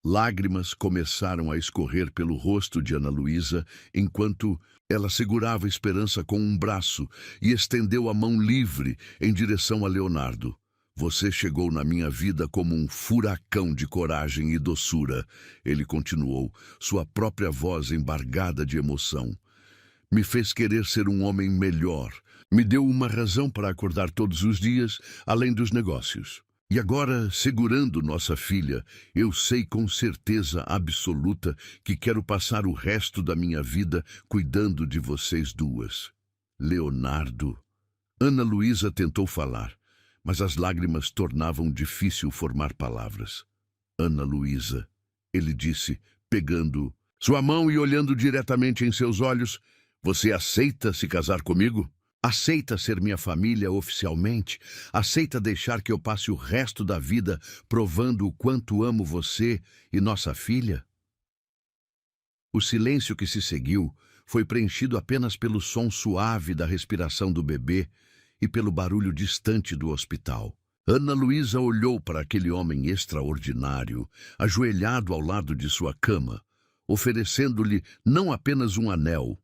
Lágrimas começaram a escorrer pelo rosto de Ana Luísa enquanto ela segurava a Esperança com um braço e estendeu a mão livre em direção a Leonardo. Você chegou na minha vida como um furacão de coragem e doçura, ele continuou, sua própria voz embargada de emoção. Me fez querer ser um homem melhor. Me deu uma razão para acordar todos os dias, além dos negócios. E agora, segurando nossa filha, eu sei com certeza absoluta que quero passar o resto da minha vida cuidando de vocês duas. Leonardo. Ana Luísa tentou falar, mas as lágrimas tornavam difícil formar palavras. Ana Luísa, ele disse, pegando sua mão e olhando diretamente em seus olhos, você aceita se casar comigo? Aceita ser minha família oficialmente? Aceita deixar que eu passe o resto da vida provando o quanto amo você e nossa filha? O silêncio que se seguiu foi preenchido apenas pelo som suave da respiração do bebê e pelo barulho distante do hospital. Ana Luísa olhou para aquele homem extraordinário, ajoelhado ao lado de sua cama, oferecendo-lhe não apenas um anel,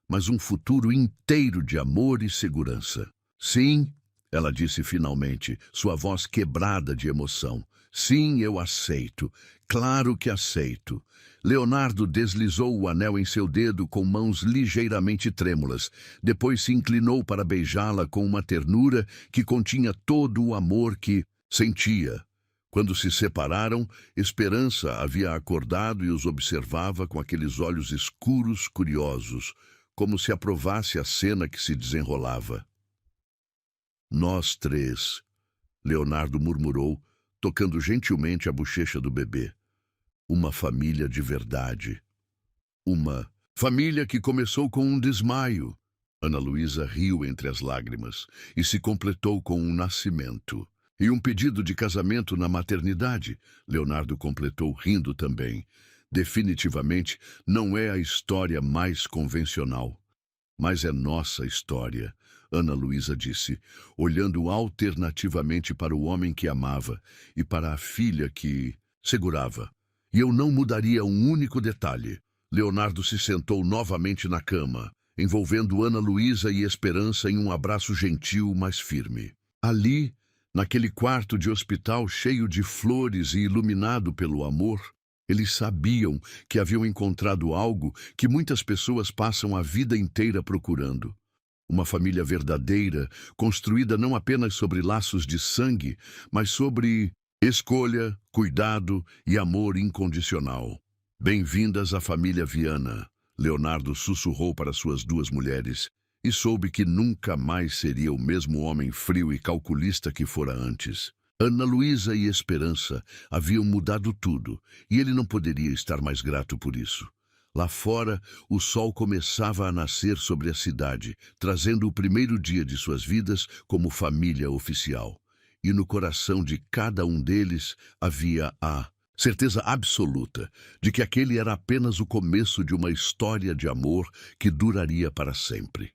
mas um futuro inteiro de amor e segurança. Sim, ela disse finalmente, sua voz quebrada de emoção. Sim, eu aceito. Claro que aceito. Leonardo deslizou o anel em seu dedo com mãos ligeiramente trêmulas. Depois se inclinou para beijá-la com uma ternura que continha todo o amor que sentia. Quando se separaram, Esperança havia acordado e os observava com aqueles olhos escuros, curiosos, como se aprovasse a cena que se desenrolava. Nós três, Leonardo murmurou, tocando gentilmente a bochecha do bebê. Uma família de verdade. Uma família que começou com um desmaio. Ana Luísa riu entre as lágrimas e se completou com um nascimento. E um pedido de casamento na maternidade, Leonardo completou rindo também. Definitivamente não é a história mais convencional, mas é nossa história, Ana Luísa disse, olhando alternativamente para o homem que amava e para a filha que segurava. E eu não mudaria um único detalhe. Leonardo se sentou novamente na cama, envolvendo Ana Luísa e Esperança em um abraço gentil, mas firme. Ali, naquele quarto de hospital cheio de flores e iluminado pelo amor, eles sabiam que haviam encontrado algo que muitas pessoas passam a vida inteira procurando. Uma família verdadeira, construída não apenas sobre laços de sangue, mas sobre escolha, cuidado e amor incondicional. Bem-vindas à família Viana, Leonardo sussurrou para suas duas mulheres, e soube que nunca mais seria o mesmo homem frio e calculista que fora antes. Ana Luísa e Esperança haviam mudado tudo, e ele não poderia estar mais grato por isso. Lá fora, o sol começava a nascer sobre a cidade, trazendo o primeiro dia de suas vidas como família oficial. E no coração de cada um deles havia a certeza absoluta de que aquele era apenas o começo de uma história de amor que duraria para sempre.